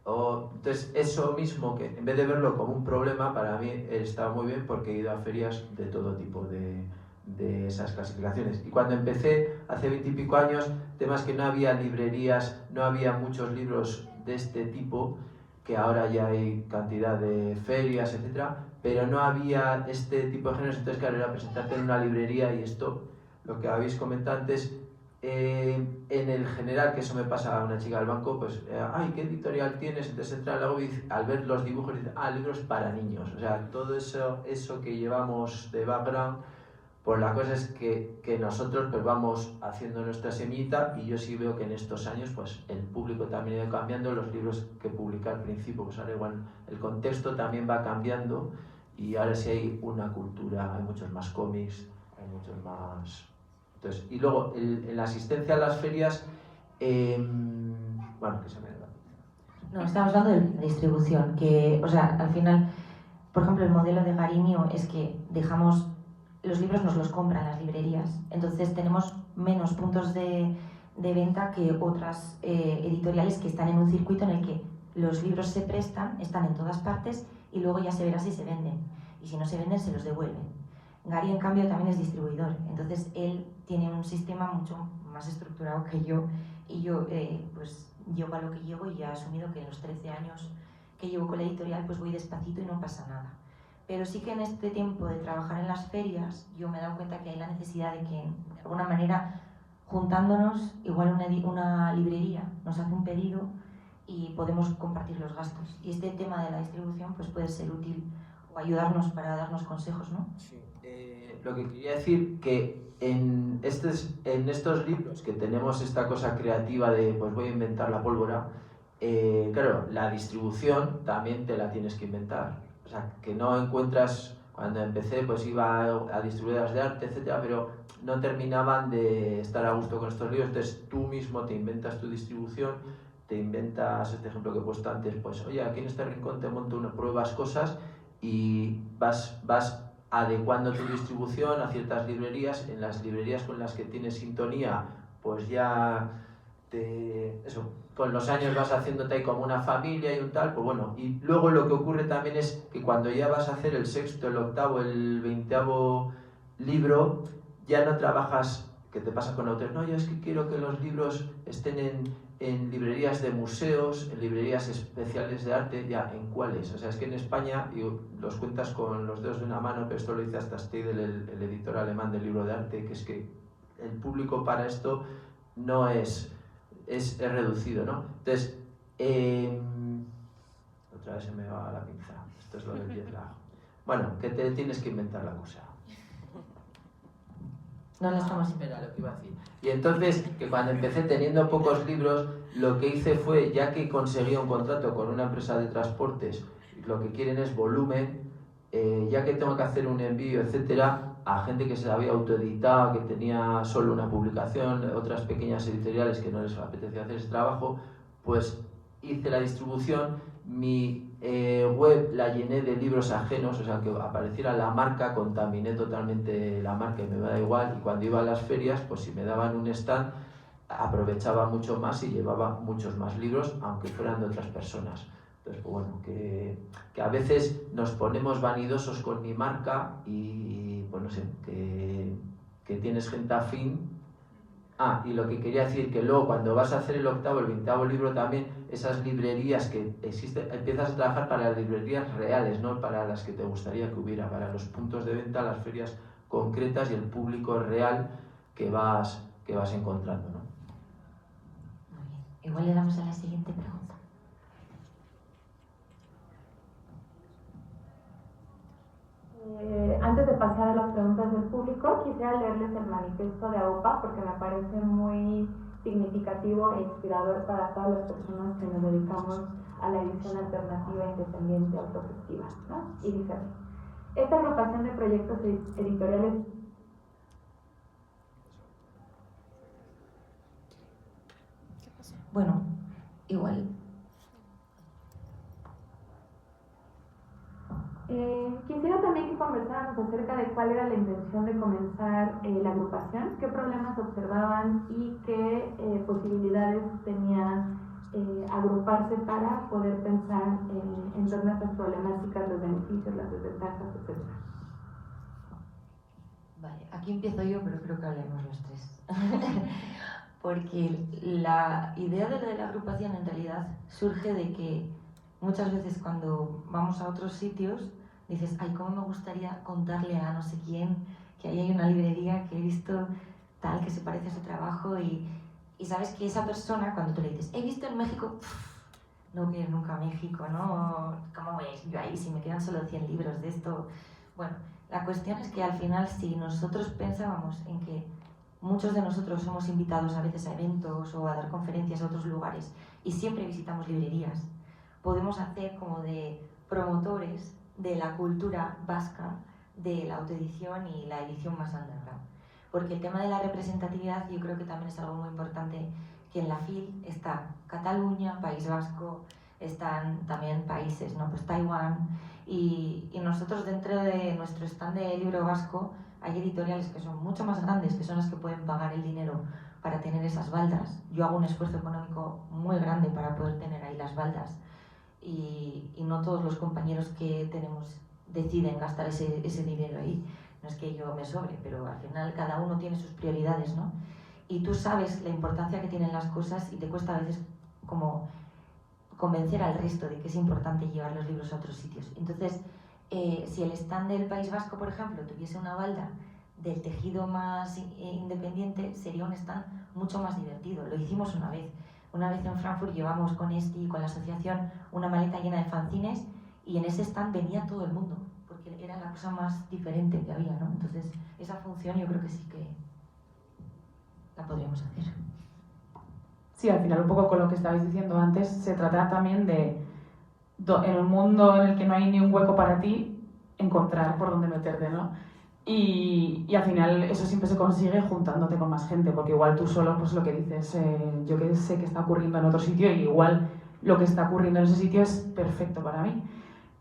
Entonces eso mismo, que en vez de verlo como un problema, para mí estaba muy bien porque he ido a ferias de todo tipo de esas clasificaciones. Y cuando empecé, hace 20 y pico años, temas que no había librerías, no había muchos libros de este tipo, que ahora ya hay cantidad de ferias, etcétera, pero no había este tipo de géneros. Entonces, claro, era presentarte en una librería y esto, lo que habéis comentado antes, en el general, que eso me pasa a una chica del banco, pues, ay, ¿qué editorial tienes? Entonces entra luego y al ver los dibujos dice, libros para niños. O sea, todo eso que llevamos de background, pues la cosa es que nosotros pues vamos haciendo nuestra semillita, y yo sí veo que en estos años pues el público también ha ido cambiando, los libros que publiqué al principio, pues ahora igual el contexto también va cambiando, y ahora sí hay una cultura, hay muchos más cómics, hay muchos más... Entonces, y luego en la asistencia a las ferias, bueno, que se me da. No, estamos hablando de la distribución, que, o sea, al final, por ejemplo, el modelo de Garimio es que dejamos, los libros nos los compran las librerías, entonces tenemos menos puntos de venta que otras editoriales que están en un circuito en el que los libros se prestan, están en todas partes y luego ya se verá si se venden, y si no se venden se los devuelven. Gary, en cambio, también es distribuidor, entonces él tiene un sistema mucho más estructurado que yo, y yo pues llego a lo que llego, y ya he asumido que en los 13 años que llevo con la editorial pues voy despacito y no pasa nada. Pero sí que en este tiempo de trabajar en las ferias yo me he dado cuenta que hay la necesidad de que, de alguna manera, juntándonos, igual una librería nos hace un pedido y podemos compartir los gastos. Y este tema de la distribución pues puede ser útil o ayudarnos para darnos consejos, ¿no? Sí. Lo que quería decir que en estos libros que tenemos esta cosa creativa de pues voy a inventar la pólvora, claro, la distribución también te la tienes que inventar. O sea, que no encuentras, cuando empecé pues iba a distribuidoras de arte, etcétera, pero no terminaban de estar a gusto con estos libros, entonces tú mismo te inventas tu distribución, te inventas este ejemplo que he puesto antes, pues oye, aquí en este rincón te monto pruebas cosas y vas adecuando tu distribución a ciertas librerías. En las librerías con las que tienes sintonía, pues ya con los años vas haciéndote ahí como una familia y un tal, pues bueno. Y luego lo que ocurre también es que cuando ya vas a hacer el 6º, el 8º, el 20º libro, ya no trabajas, que te pasa con autores, no, yo es que quiero que los libros estén en librerías de museos, en librerías especiales de arte, ya, ¿en cuáles? O sea, es que en España, y los cuentas con los dedos de una mano, pero esto lo dice hasta Steidl, el editor alemán del libro de arte, que es que el público para esto no es reducido, ¿no? Entonces, otra vez se me va la pinza, esto es lo del jet lag. Bueno, que te tienes que inventar la cosa. No lo estamos Espera, lo que iba a decir. Y entonces, que cuando empecé teniendo pocos libros, lo que hice fue, ya que conseguí un contrato con una empresa de transportes, lo que quieren es volumen, ya que tengo que hacer un envío, etcétera, a gente que se había autoeditado, que tenía solo una publicación, otras pequeñas editoriales que no les apetecía hacer ese trabajo, pues hice la distribución. Mi web la llené de libros ajenos, o sea, que apareciera la marca, contaminé totalmente la marca y me da igual. Y cuando iba a las ferias, pues si me daban un stand, aprovechaba mucho más y llevaba muchos más libros, aunque fueran de otras personas. Entonces, pues bueno, que a veces nos ponemos vanidosos con mi marca y, pues no sé, que tienes gente afín. Ah, y lo que quería decir, que luego cuando vas a hacer el 8º, el 20º libro también, esas librerías que existen, empiezas a trabajar para las librerías reales, no para las que te gustaría que hubiera, para los puntos de venta, las ferias concretas y el público real que vas encontrando, ¿no? Muy bien. Igual le damos a la siguiente pregunta. Antes de pasar a las preguntas del público, quisiera leerles el manifiesto de AUPA porque me parece muy significativo e inspirador para todas las personas que nos dedicamos a la edición alternativa, independiente, autogestiva, ¿no? Y dice así: esta agrupación de proyectos editoriales Bueno, igual. Quisiera también que conversáramos acerca de cuál era la intención de comenzar la agrupación, qué problemas observaban y qué posibilidades tenía agruparse para poder pensar en torno a estas problemáticas, los beneficios, las desventajas, etc. Vale, aquí empiezo yo, pero creo que hablemos los tres. Porque la idea de la agrupación en realidad surge de que muchas veces cuando vamos a otros sitios dices, ay, cómo me gustaría contarle a no sé quién que ahí hay una librería que he visto tal, que se parece a su trabajo y sabes que esa persona, cuando tú le dices, he visto en México, no voy a ir nunca a México, ¿no? ¿Cómo voy a ir yo ahí si me quedan solo 100 libros de esto? Bueno, la cuestión es que al final si nosotros pensábamos en que muchos de nosotros somos invitados a veces a eventos o a dar conferencias a otros lugares y siempre visitamos librerías, podemos hacer como de promotores de la cultura vasca, de la autoedición y la edición más underground. Porque el tema de la representatividad yo creo que también es algo muy importante, que en la FIL está Cataluña, País Vasco, están también países, ¿no? Pues Taiwán, y nosotros dentro de nuestro stand de libro vasco hay editoriales que son mucho más grandes, que son las que pueden pagar el dinero para tener esas baldas. Yo hago un esfuerzo económico muy grande para poder tener ahí las baldas. Y no todos los compañeros que tenemos deciden gastar ese dinero ahí. No es que yo me sobre, pero al final cada uno tiene sus prioridades, ¿no? Y tú sabes la importancia que tienen las cosas y te cuesta a veces como convencer al resto de que es importante llevar los libros a otros sitios. Entonces, si el stand del País Vasco, por ejemplo, tuviese una balda del tejido más independiente, sería un stand mucho más divertido. Lo hicimos una vez. Una vez en Frankfurt llevamos con con la asociación, una maleta llena de fanzines y en ese stand venía todo el mundo, porque era la cosa más diferente que había, ¿no? Entonces, esa función yo creo que sí que la podríamos hacer. Sí, al final un poco con lo que estabais diciendo antes, se trata también de, en un mundo en el que no hay ni un hueco para ti, encontrar por dónde meterte, ¿no? Y al final eso siempre se consigue juntándote con más gente, porque igual tú solo, pues lo que dices, yo que sé que está ocurriendo en otro sitio y igual lo que está ocurriendo en ese sitio es perfecto para mí.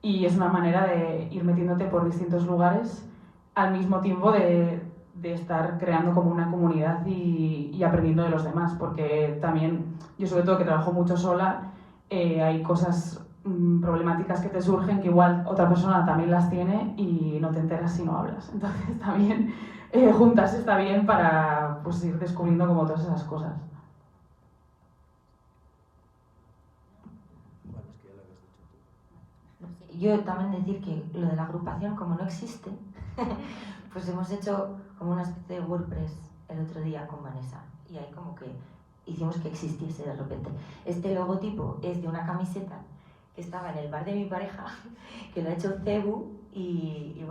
Y es una manera de ir metiéndote por distintos lugares al mismo tiempo de estar creando como una comunidad y aprendiendo de los demás, porque también yo sobre todo que trabajo mucho sola, hay cosas problemáticas que te surgen que igual otra persona también las tiene y no te enteras si no hablas. Entonces también juntarse está bien para pues, ir descubriendo como todas esas cosas. Yo también decir que lo de la agrupación, como no existe, pues hemos hecho como una especie de WordPress el otro día con Vanessa y ahí como que hicimos que existiese de repente. Este logotipo es de una camiseta que estaba en el bar de mi pareja, que lo ha hecho Cebu y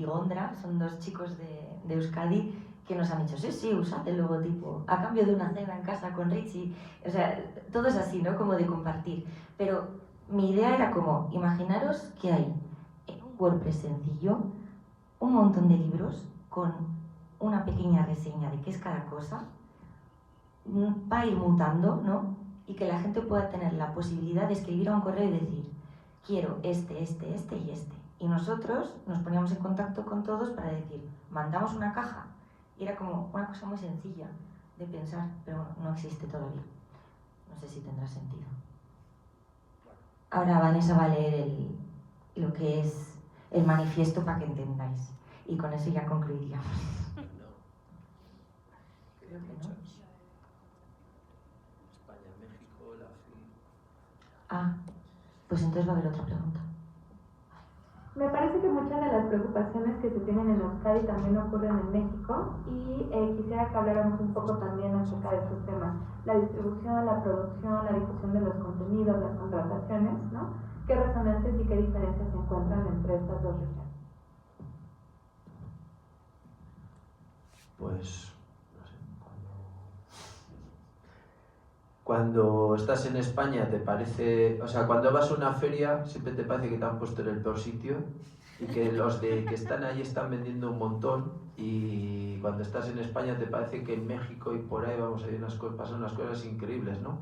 Gondra, son dos chicos de Euskadi que nos han dicho, sí, usad el logotipo, a cambio de una cena en casa con Richie. O sea, todo es así, ¿no? Como de compartir. Pero mi idea era como, imaginaros que hay en un WordPress sencillo un montón de libros con una pequeña reseña de qué es cada cosa, va a ir mutando, ¿no? Y que la gente pueda tener la posibilidad de escribir a un correo y decir, quiero este y este. Y nosotros nos poníamos en contacto con todos para decir, mandamos una caja. Y era como una cosa muy sencilla de pensar, pero bueno, no existe todavía. No sé si tendrá sentido. Ahora Vanessa va a leer lo que es el manifiesto para que entendáis. Y con eso ya concluiríamos. Creo que no. España, México, la FI. Ah, pues entonces va a haber otra pregunta. Me parece que muchas de las preocupaciones que se tienen en Euskadi también ocurren en México y quisiera que habláramos un poco también acerca de estos temas. La distribución, la producción, la difusión de los contenidos, las contrataciones, ¿no? ¿Qué resonancias y qué diferencias se encuentran entre estas dos regiones? Pues, no sé, cuando estás en España te parece, o sea, cuando vas a una feria siempre te parece que te han puesto en el peor sitio y que los que están allí están vendiendo un montón, y cuando estás en España te parece que en México y por ahí vamos a ir pasan unas cosas increíbles, ¿no?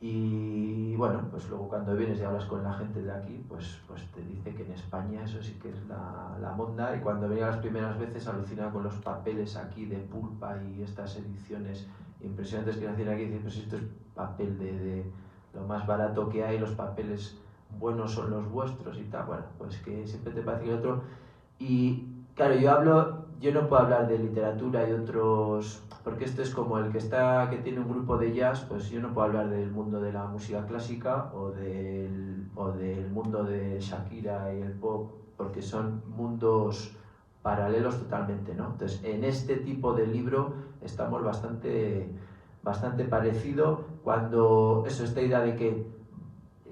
Y bueno, pues luego cuando vienes y hablas con la gente de aquí, pues te dice que en España eso sí que es la monda, y cuando venía las primeras veces alucinaba con los papeles aquí de pulpa y estas ediciones impresionantes que hacían aquí, y dice, pues esto es papel de lo más barato que hay, los papeles buenos son los vuestros y tal. Bueno, pues que siempre te parece que el otro. Y claro, yo no puedo hablar de literatura y otros, porque esto es como el que tiene un grupo de jazz, pues yo no puedo hablar del mundo de la música clásica o del mundo de Shakira y el pop, porque son mundos paralelos totalmente, ¿no? Entonces, en este tipo de libro estamos bastante parecido. Cuando esta idea de que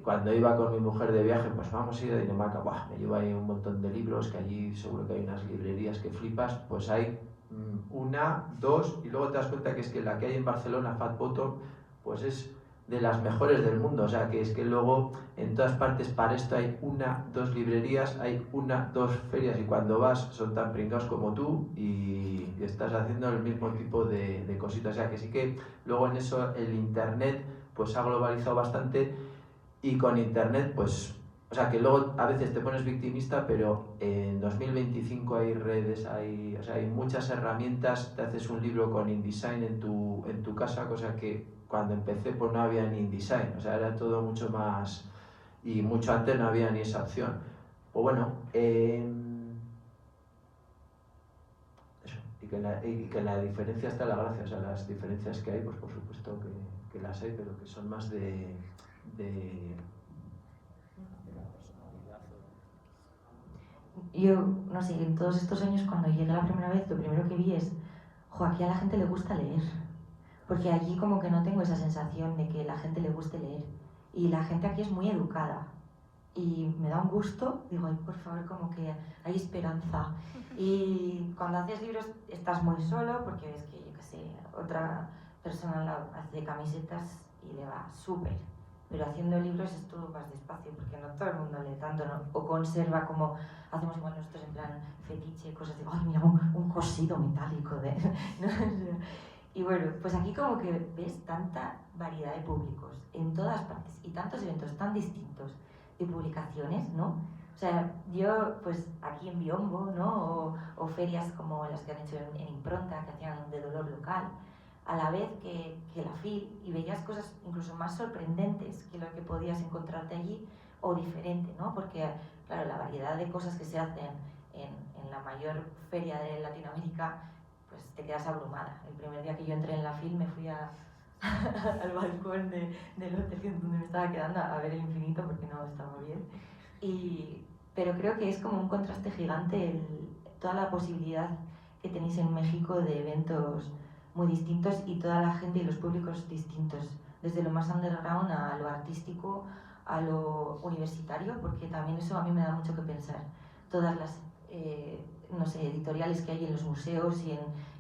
cuando iba con mi mujer de viaje, pues vamos a ir a Dinamarca, me llevo ahí un montón de libros, que allí seguro que hay unas librerías que flipas, pues hay una, dos, y luego te das cuenta que es que la que hay en Barcelona, Fat Bottom, pues es de las mejores del mundo. O sea, que es que luego en todas partes para esto hay una, dos librerías, hay una, dos ferias, y cuando vas son tan pringados como tú y estás haciendo el mismo tipo de cositas. O sea, que sí que luego en eso el internet pues ha globalizado bastante, y con internet pues, o sea, que luego a veces te pones victimista, pero en 2025 hay redes, hay muchas herramientas. Te haces un libro con InDesign en tu casa, cosa que cuando empecé pues no había ni InDesign, o sea, era todo mucho más, y mucho antes no había ni esa opción. Pues bueno, eso, y que en la diferencia está la gracia. O sea, las diferencias que hay, pues por supuesto que las hay, pero que son más de la personalidad. Yo, no sé, en todos estos años cuando llegué la primera vez, lo primero que vi es, aquí a la gente le gusta leer. porque allí como que no tengo esa sensación de que la gente le guste leer. Y la gente aquí es muy educada. Y me da un gusto, digo, ay, por favor, como que hay esperanza. Y cuando haces libros estás muy solo, porque ves que, yo qué sé, otra persona hace camisetas y le va súper. Pero haciendo libros es todo más despacio, porque no todo el mundo lee tanto, ¿no? O conserva como hacemos igual nosotros en plan fetiche, cosas de, ay, mira, un cosido metálico de... Y bueno, pues aquí como que ves tanta variedad de públicos en todas partes y tantos eventos tan distintos de publicaciones, ¿no? O sea, yo pues aquí en Biombo, ¿no? O ferias como las que han hecho en Impronta, que hacían de dolor local, a la vez que la FIL, y veías cosas incluso más sorprendentes que lo que podías encontrarte allí, o diferente, ¿no? Porque, claro, la variedad de cosas que se hacen en la mayor feria de Latinoamérica, pues te quedas abrumada. El primer día que yo entré en la FIL me fui al balcón del hotel donde me estaba quedando a ver el infinito porque no estaba bien. Pero creo que es como un contraste gigante toda la posibilidad que tenéis en México de eventos muy distintos y toda la gente y los públicos distintos, desde lo más underground a lo artístico, a lo universitario, porque también eso a mí me da mucho que pensar. Todas las no sé, editoriales que hay en los museos y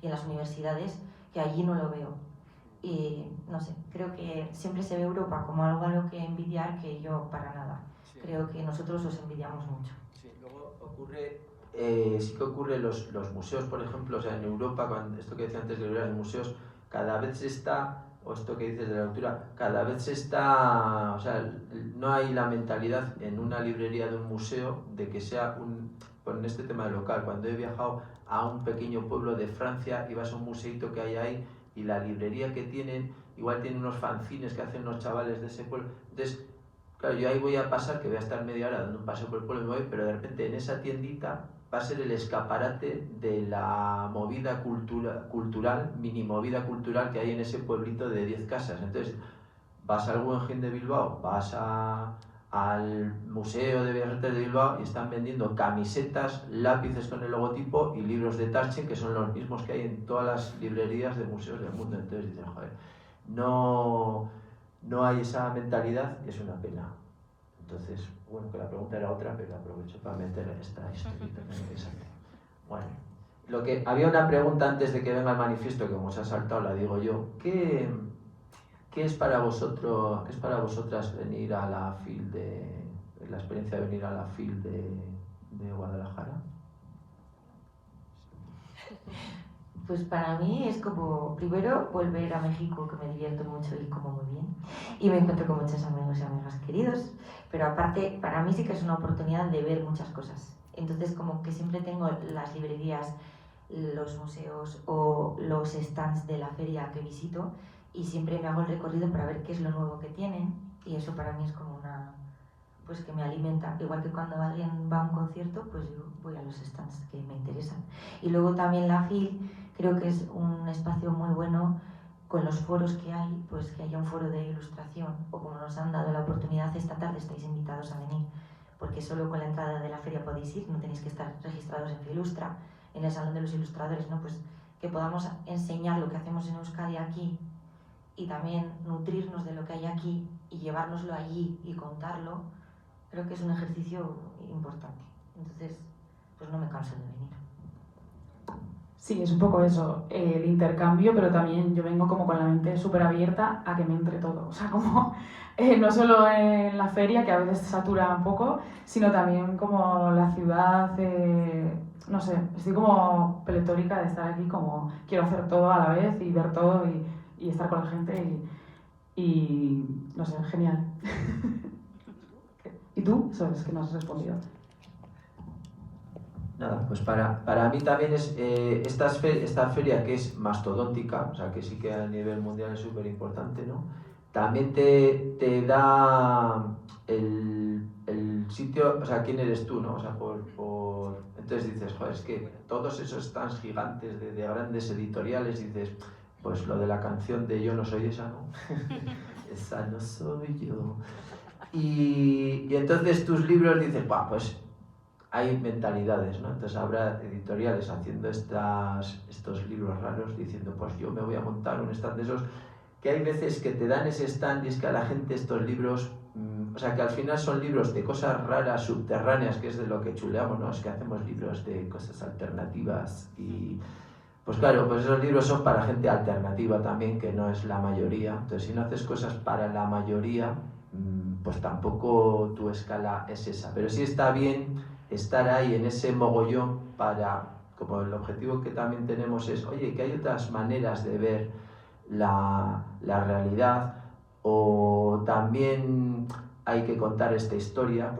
en las universidades, que allí no lo veo. Y no sé, creo que siempre se ve Europa como algo a lo que envidiar, que yo para nada. Sí. Creo que nosotros os envidiamos mucho. Sí, luego ocurre, sí que ocurre los museos, por ejemplo, o sea, en Europa, cuando, esto que decía antes de los museos, cada vez se está, o esto que dices de la lectura, cada vez se está, o sea, no hay la mentalidad en una librería de un museo de que sea con este tema de local. Cuando he viajado a un pequeño pueblo de Francia, ibas a un museito que hay ahí y la librería que tienen, igual tienen unos fanzines que hacen unos chavales de ese pueblo. Entonces, claro, yo ahí voy a pasar, que voy a estar media hora dando un paseo por el pueblo y me voy, pero de repente en esa tiendita va a ser el escaparate de la movida cultural, mini movida cultural que hay en ese pueblito de 10 casas. Entonces, vas al Guggenheim de Bilbao, vas al Museo de Bellas Artes de Bilbao y están vendiendo camisetas, lápices con el logotipo y libros de Taschen, que son los mismos que hay en todas las librerías de museos del mundo. Entonces dices, joder, no hay esa mentalidad y es una pena. Entonces, bueno, que la pregunta era otra, pero aprovecho para meter esta historieta tan interesante. Bueno, había una pregunta antes de que venga el manifiesto, que como se ha saltado, la digo yo. ¿Qué es para vosotras venir a la FIL la experiencia de venir a la FIL de Guadalajara? Pues para mí es como, primero, volver a México, que me divierto mucho y como muy bien. Y me encuentro con muchos amigos y amigas queridos. Pero aparte, para mí sí que es una oportunidad de ver muchas cosas. Entonces, como que siempre tengo las librerías, los museos o los stands de la feria que visito y siempre me hago el recorrido para ver qué es lo nuevo que tienen. Y eso para mí es como pues que me alimenta, igual que cuando alguien va a un concierto, pues yo voy a los stands que me interesan. Y luego también la FIL creo que es un espacio muy bueno con los foros que hay, pues que haya un foro de ilustración, o como nos han dado la oportunidad esta tarde, estáis invitados a venir, porque solo con la entrada de la feria podéis ir, no tenéis que estar registrados en Filustra, en el Salón de los Ilustradores, ¿no? Pues que podamos enseñar lo que hacemos en Euskadi aquí y también nutrirnos de lo que hay aquí y llevárnoslo allí y contarlo. Creo que es un ejercicio importante. Entonces, pues no me canso de venir. Sí, es un poco eso, el intercambio, pero también yo vengo como con la mente súper abierta a que me entre todo. O sea, como no solo en la feria, que a veces satura un poco, sino también como la ciudad, no sé, estoy como pletórica de estar aquí, como quiero hacer todo a la vez y ver todo y estar con la gente y no sé, genial. ¿Y tú? ¿Sabes que no has respondido? Nada, pues para mí también es esta feria que es mastodóntica, o sea que sí que a nivel mundial es súper importante, ¿no? También te da el sitio, o sea, quién eres tú, ¿no? O sea, entonces dices, joder, es que todos esos stands gigantes de grandes editoriales, dices, pues lo de la canción de Yo no soy esa, ¿no? Esa no soy yo. Y entonces tus libros dices, pues hay mentalidades, ¿no? Entonces habrá editoriales haciendo estos libros raros diciendo, pues yo me voy a montar un stand de esos, que hay veces que te dan ese stand y es que a la gente estos libros, o sea que al final son libros de cosas raras, subterráneas, que es de lo que chuleamos, ¿no? Es que hacemos libros de cosas alternativas y pues claro, pues esos libros son para gente alternativa también, que no es la mayoría. Entonces si no haces cosas para la mayoría, pues tampoco tu escala es esa. Pero sí está bien estar ahí en ese mogollón para, como el objetivo que también tenemos es, oye, que hay otras maneras de ver la realidad, o también hay que contar esta historia,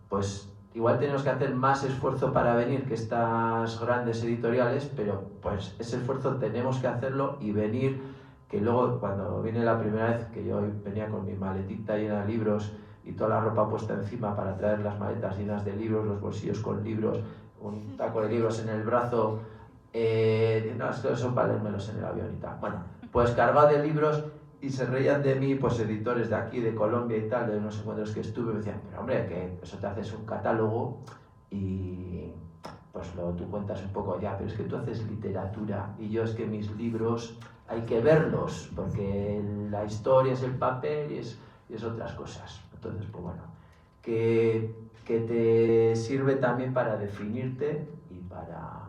pues igual tenemos que hacer más esfuerzo para venir que estas grandes editoriales, pero pues ese esfuerzo tenemos que hacerlo y venir, que luego cuando vine la primera vez, que yo venía con mi maletita llena de libros y toda la ropa puesta encima para traer las maletas llenas de libros, los bolsillos con libros, un taco de libros en el brazo, no, es que eso para leérmelos en el avión y tal. Bueno, pues cargado de libros, y se reían de mí, pues editores de aquí, de Colombia y tal, de no sé cuántos que estuve, me decían, pero hombre, que eso te haces un catálogo y pues luego tú cuentas un poco, ya, pero es que tú haces literatura y yo es que mis libros hay que verlos, porque la historia es el papel y es otras cosas. Entonces, pues bueno, que te sirve también para definirte y para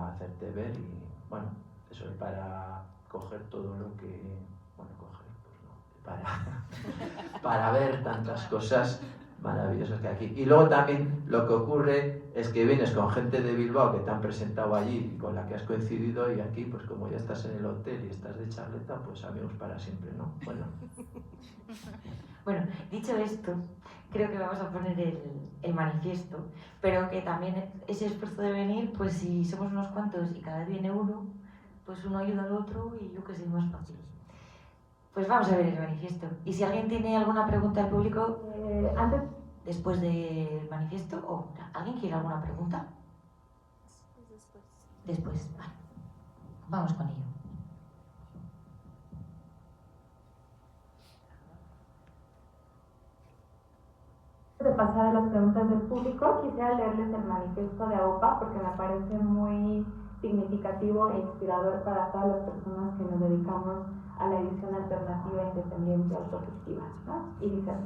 hacerte ver y bueno, eso es para coger todo lo que, bueno, coger, pues no, para ver tantas cosas maravillosas que hay aquí. Y luego también lo que ocurre es que vienes con gente de Bilbao que te han presentado allí, con la que has coincidido, y aquí, pues como ya estás en el hotel y estás de charleta, pues amigos para siempre, ¿no? Bueno, dicho esto, creo que vamos a poner el manifiesto, pero que también ese esfuerzo de venir, pues si somos unos cuantos y cada vez viene uno, pues uno ayuda al otro y yo que sé, más fácil. Pues vamos a ver el manifiesto. Y si alguien tiene alguna pregunta al público, después del manifiesto, o ¿alguien quiere alguna pregunta? Después, vale. Vamos con ello. De pasar a las preguntas del público, quisiera leerles el manifiesto de AUPA porque me parece muy significativo e inspirador para todas las personas que nos dedicamos a la edición alternativa, independiente, autogestiva, ¿no? Y dice así: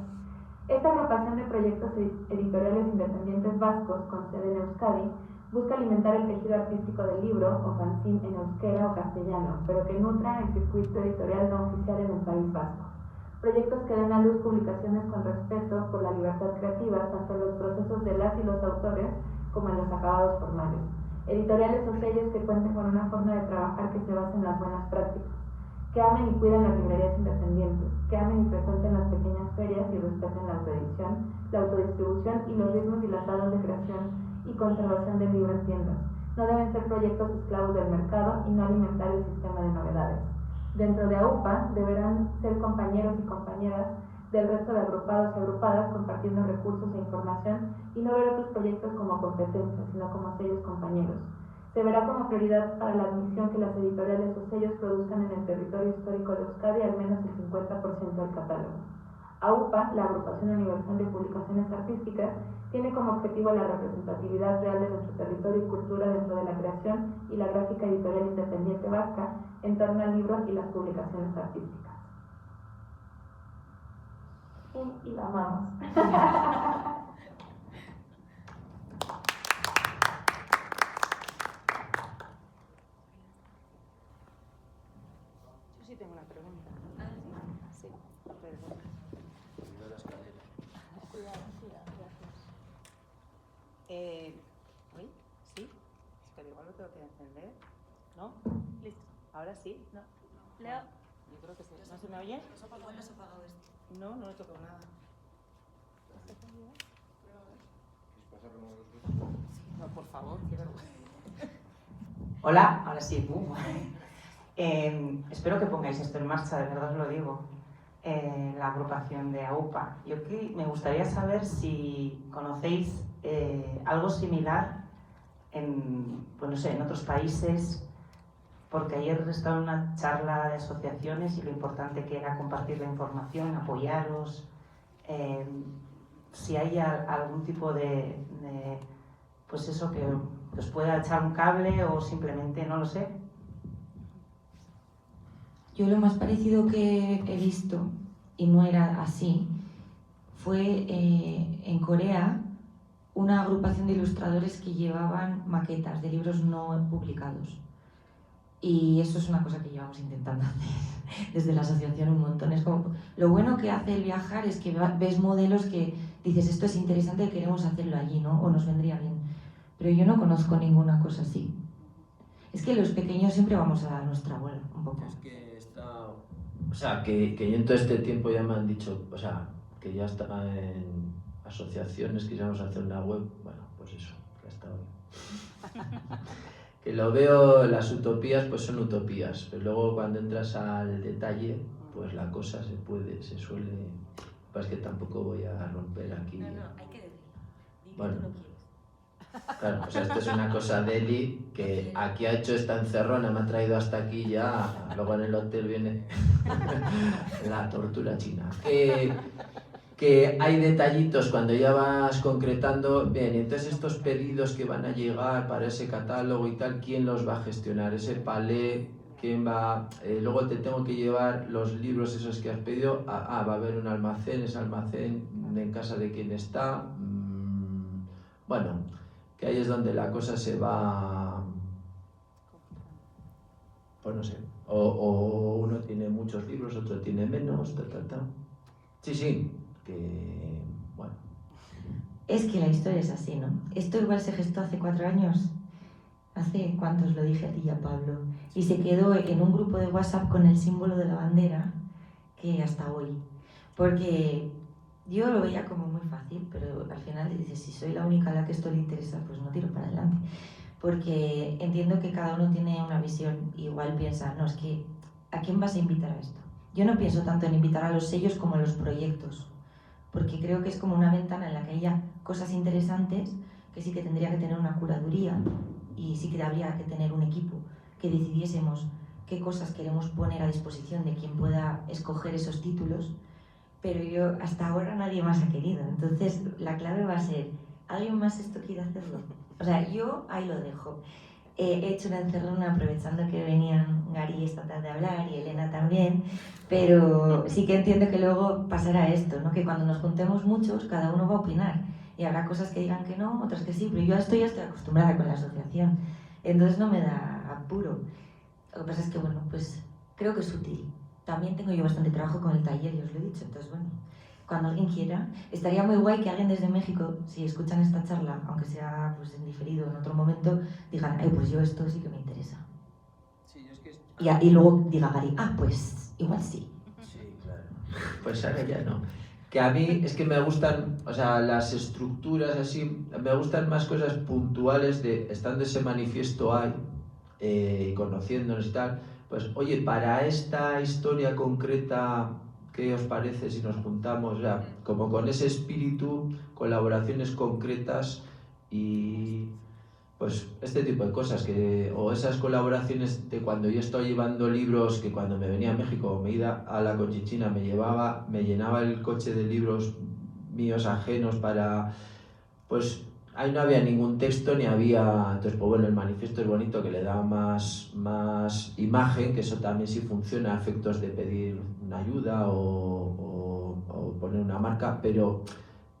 esta agrupación de proyectos editoriales independientes vascos con sede en Euskadi busca alimentar el tejido artístico del libro o fanzine en euskera o castellano, pero que nutra el circuito editorial no oficial en el País Vasco. Proyectos que den a luz publicaciones con respeto por la libertad creativa, tanto en los procesos de las y los autores como en los acabados formales. Editoriales o sellos que cuenten con una forma de trabajar que se base en las buenas prácticas, que amen y cuiden las librerías independientes, que amen y frecuenten las pequeñas ferias y respeten la autoedición, la autodistribución y los ritmos dilatados de creación y conservación del libro en tiendas. No deben ser proyectos esclavos del mercado y no alimentar el sistema de novedades. Dentro de AUPA deberán ser compañeros y compañeras del resto de agrupados y agrupadas compartiendo recursos e información y no ver otros proyectos como competencia, sino como sellos compañeros. Se verá como prioridad para la admisión que las editoriales o sellos produzcan en el territorio histórico de Euskadi al menos el 50% del catálogo. AUPA, la Agrupación Universal de Publicaciones Artísticas, tiene como objetivo la representatividad real de nuestro territorio y cultura dentro de la creación y la gráfica editorial independiente vasca en torno al libro y las publicaciones artísticas. Y la amamos. Yo sí tengo una pregunta. Sí, perdón. ¿Uy? ¿Sí? Pero igual lo tengo que encender. ¿No? Listo. ¿Ahora sí? No. Leo. Yo creo que sí. ¿No se me oye? Igual nos ha apagado esto. No, no he tocado nada. No, por favor, qué vergüenza. Hola, ahora sí. Espero que pongáis esto en marcha, de verdad os lo digo. La agrupación de AUPA. Yo me gustaría saber si conocéis algo similar en, pues no sé, en otros países, porque ayer estaba en una charla de asociaciones y lo importante que era compartir la información, apoyaros. si hay algún tipo de pues eso, que os pueda echar un cable o simplemente, no lo sé. Yo lo más parecido que he visto, y no era así, fue en Corea una agrupación de ilustradores que llevaban maquetas de libros no publicados. Y eso es una cosa que llevamos intentando hacer desde la asociación un montón. Es como, lo bueno que hace el viajar es que ves modelos que dices, esto es interesante, queremos hacerlo allí, ¿no? O nos vendría bien. Pero yo no conozco ninguna cosa así. Es que los pequeños siempre vamos a nuestra abuela, un poco. Es que está... O sea, que yo en todo este tiempo ya me han dicho, o sea, que ya está en asociaciones que íbamos a hacer una web, bueno, pues eso, que hasta hoy. Que lo veo, las utopías pues son utopías, pero luego cuando entras al detalle, pues la cosa se suele... Pues que tampoco voy a romper aquí. No, hay que decirlo. Bueno. Tú no quieres. Claro, o sea, esto es una cosa de Eli, que aquí ha hecho esta encerrona, me ha traído hasta aquí ya, luego en el hotel viene la tortura china. Que hay detallitos cuando ya vas concretando, bien, entonces estos pedidos que van a llegar para ese catálogo y tal, ¿quién los va a gestionar? Ese palé, ¿quién va? Luego te tengo que llevar los libros esos que has pedido, va a haber un almacén, ese almacén en casa de quién está, bueno, que ahí es donde la cosa se va, pues no sé, o uno tiene muchos libros, otro tiene menos, tal. Sí, que bueno. Es que la historia es así, ¿no? Esto igual se gestó hace 4 años. ¿Hace cuántos lo dije a ti y a Pablo? Y se quedó en un grupo de WhatsApp con el símbolo de la bandera, que hasta hoy. Porque yo lo veía como muy fácil, pero al final dices, si soy la única a la que esto le interesa, pues no tiro para adelante. Porque entiendo que cada uno tiene una visión, igual piensa, no, es que, ¿a quién vas a invitar a esto? Yo no pienso tanto en invitar a los sellos como a los proyectos, porque creo que es como una ventana en la que haya cosas interesantes que sí que tendría que tener una curaduría y sí que habría que tener un equipo que decidiésemos qué cosas queremos poner a disposición de quien pueda escoger esos títulos, pero yo hasta ahora nadie más ha querido. Entonces la clave va a ser, ¿alguien más esto quiere hacerlo? O sea, yo ahí lo dejo. He hecho una encerrona aprovechando que venían Gary esta tarde a hablar y Elena también, pero sí que entiendo que luego pasará esto, ¿no? Que cuando nos juntemos muchos, cada uno va a opinar y habrá cosas que digan que no, otras que sí, pero yo a esto ya estoy acostumbrada con la asociación, entonces no me da apuro. Lo que pasa es que, bueno, pues creo que es útil. También tengo yo bastante trabajo con el taller, ya os lo he dicho, entonces, bueno, cuando alguien quiera, estaría muy guay que alguien desde México, si escuchan esta charla, aunque sea pues, en diferido en otro momento, digan, pues yo esto sí que me interesa. Sí, yo es que... Y luego diga Gary, pues igual sí. Sí, claro. Pues ahora ya no. Que a mí es que me gustan, o sea, las estructuras así, me gustan más cosas puntuales de, estando ese manifiesto ahí, y conociéndonos y tal, pues oye, para esta historia concreta, ¿qué os parece si nos juntamos? O sea, como con ese espíritu, colaboraciones concretas y pues este tipo de cosas, o esas colaboraciones de cuando yo estoy llevando libros, que cuando me venía a México, me iba a la Conchichina, me llenaba el coche de libros míos ajenos para, pues ahí no había ningún texto ni había, entonces pues bueno, el manifiesto es bonito que le da más imagen, que eso también sí funciona a efectos de pedir una ayuda o poner una marca, pero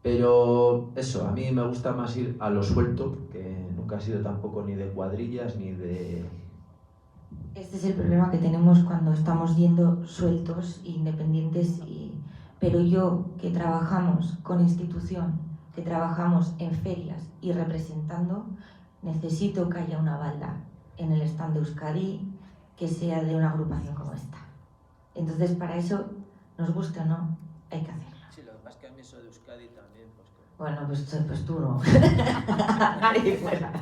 eso, a mí me gusta más ir a lo suelto, que nunca ha sido tampoco ni de cuadrillas ni de... Este es el problema que tenemos cuando estamos yendo sueltos, independientes, pero yo que trabajamos con institución, que trabajamos en ferias y representando, necesito que haya una balda en el stand de Euskadi que sea de una agrupación como esta. Entonces, para eso, nos guste o no, hay que hacerlo. Sí, lo que pasa es que a mí eso de Euskadi también, pues... Bueno, pues tú no. Nadie fuera.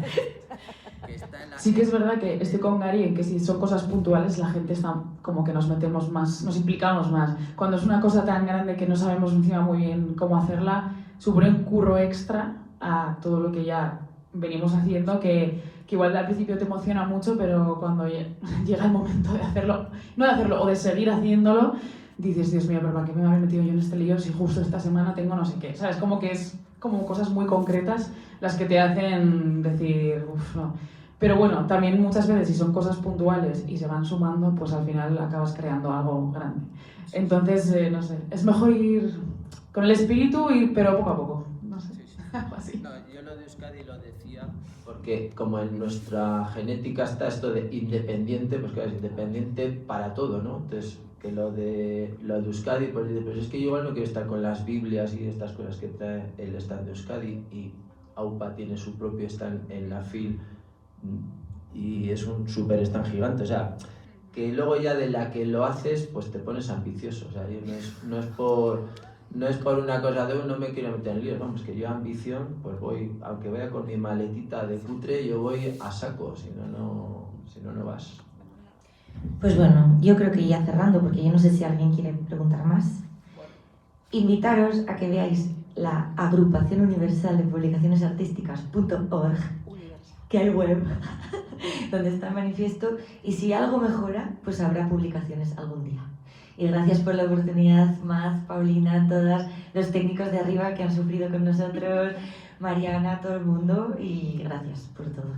Sí que es verdad que estoy con Gary en que si son cosas puntuales la gente está como que nos metemos más, nos implicamos más. Cuando es una cosa tan grande que no sabemos encima muy bien cómo hacerla, supone un curro extra a todo lo que ya venimos haciendo que igual al principio te emociona mucho, pero cuando llega el momento de hacerlo, no de hacerlo o de seguir haciéndolo, dices, Dios mío, pero ¿para qué me había metido yo en este lío si justo esta semana tengo no sé qué? ¿Sabes? Como que es como cosas muy concretas las que te hacen decir, uff, no. Pero bueno, también muchas veces si son cosas puntuales y se van sumando, pues al final acabas creando algo grande. Entonces, no sé, es mejor ir con el espíritu, pero poco a poco, no sé, algo así. No, yo lo de Euskadi lo decía porque como en nuestra genética está esto de independiente, pues claro, es independiente para todo, ¿no? Entonces, que lo de Euskadi, pues dice, pues es que yo igual no quiero estar con las Biblias y estas cosas que trae el stand de Euskadi, y AUPA tiene su propio stand en la FIL y es un súper stand gigante, o sea, que luego ya de la que lo haces, pues te pones ambicioso, o sea, yo no es por una cosa de no me quiero meter en líos, vamos, que yo ambición, pues voy, aunque vaya con mi maletita de cutre, yo voy a saco, si no vas. Pues bueno, yo creo que ya cerrando, porque yo no sé si alguien quiere preguntar más, invitaros a que veáis la Agrupación Universal de Publicaciones Artísticas.org, que hay web, donde está el manifiesto, y si algo mejora, pues habrá publicaciones algún día. Y gracias por la oportunidad, Maz, Paulina, todas, los técnicos de arriba que han sufrido con nosotros, Mariana, todo el mundo, y gracias por todo.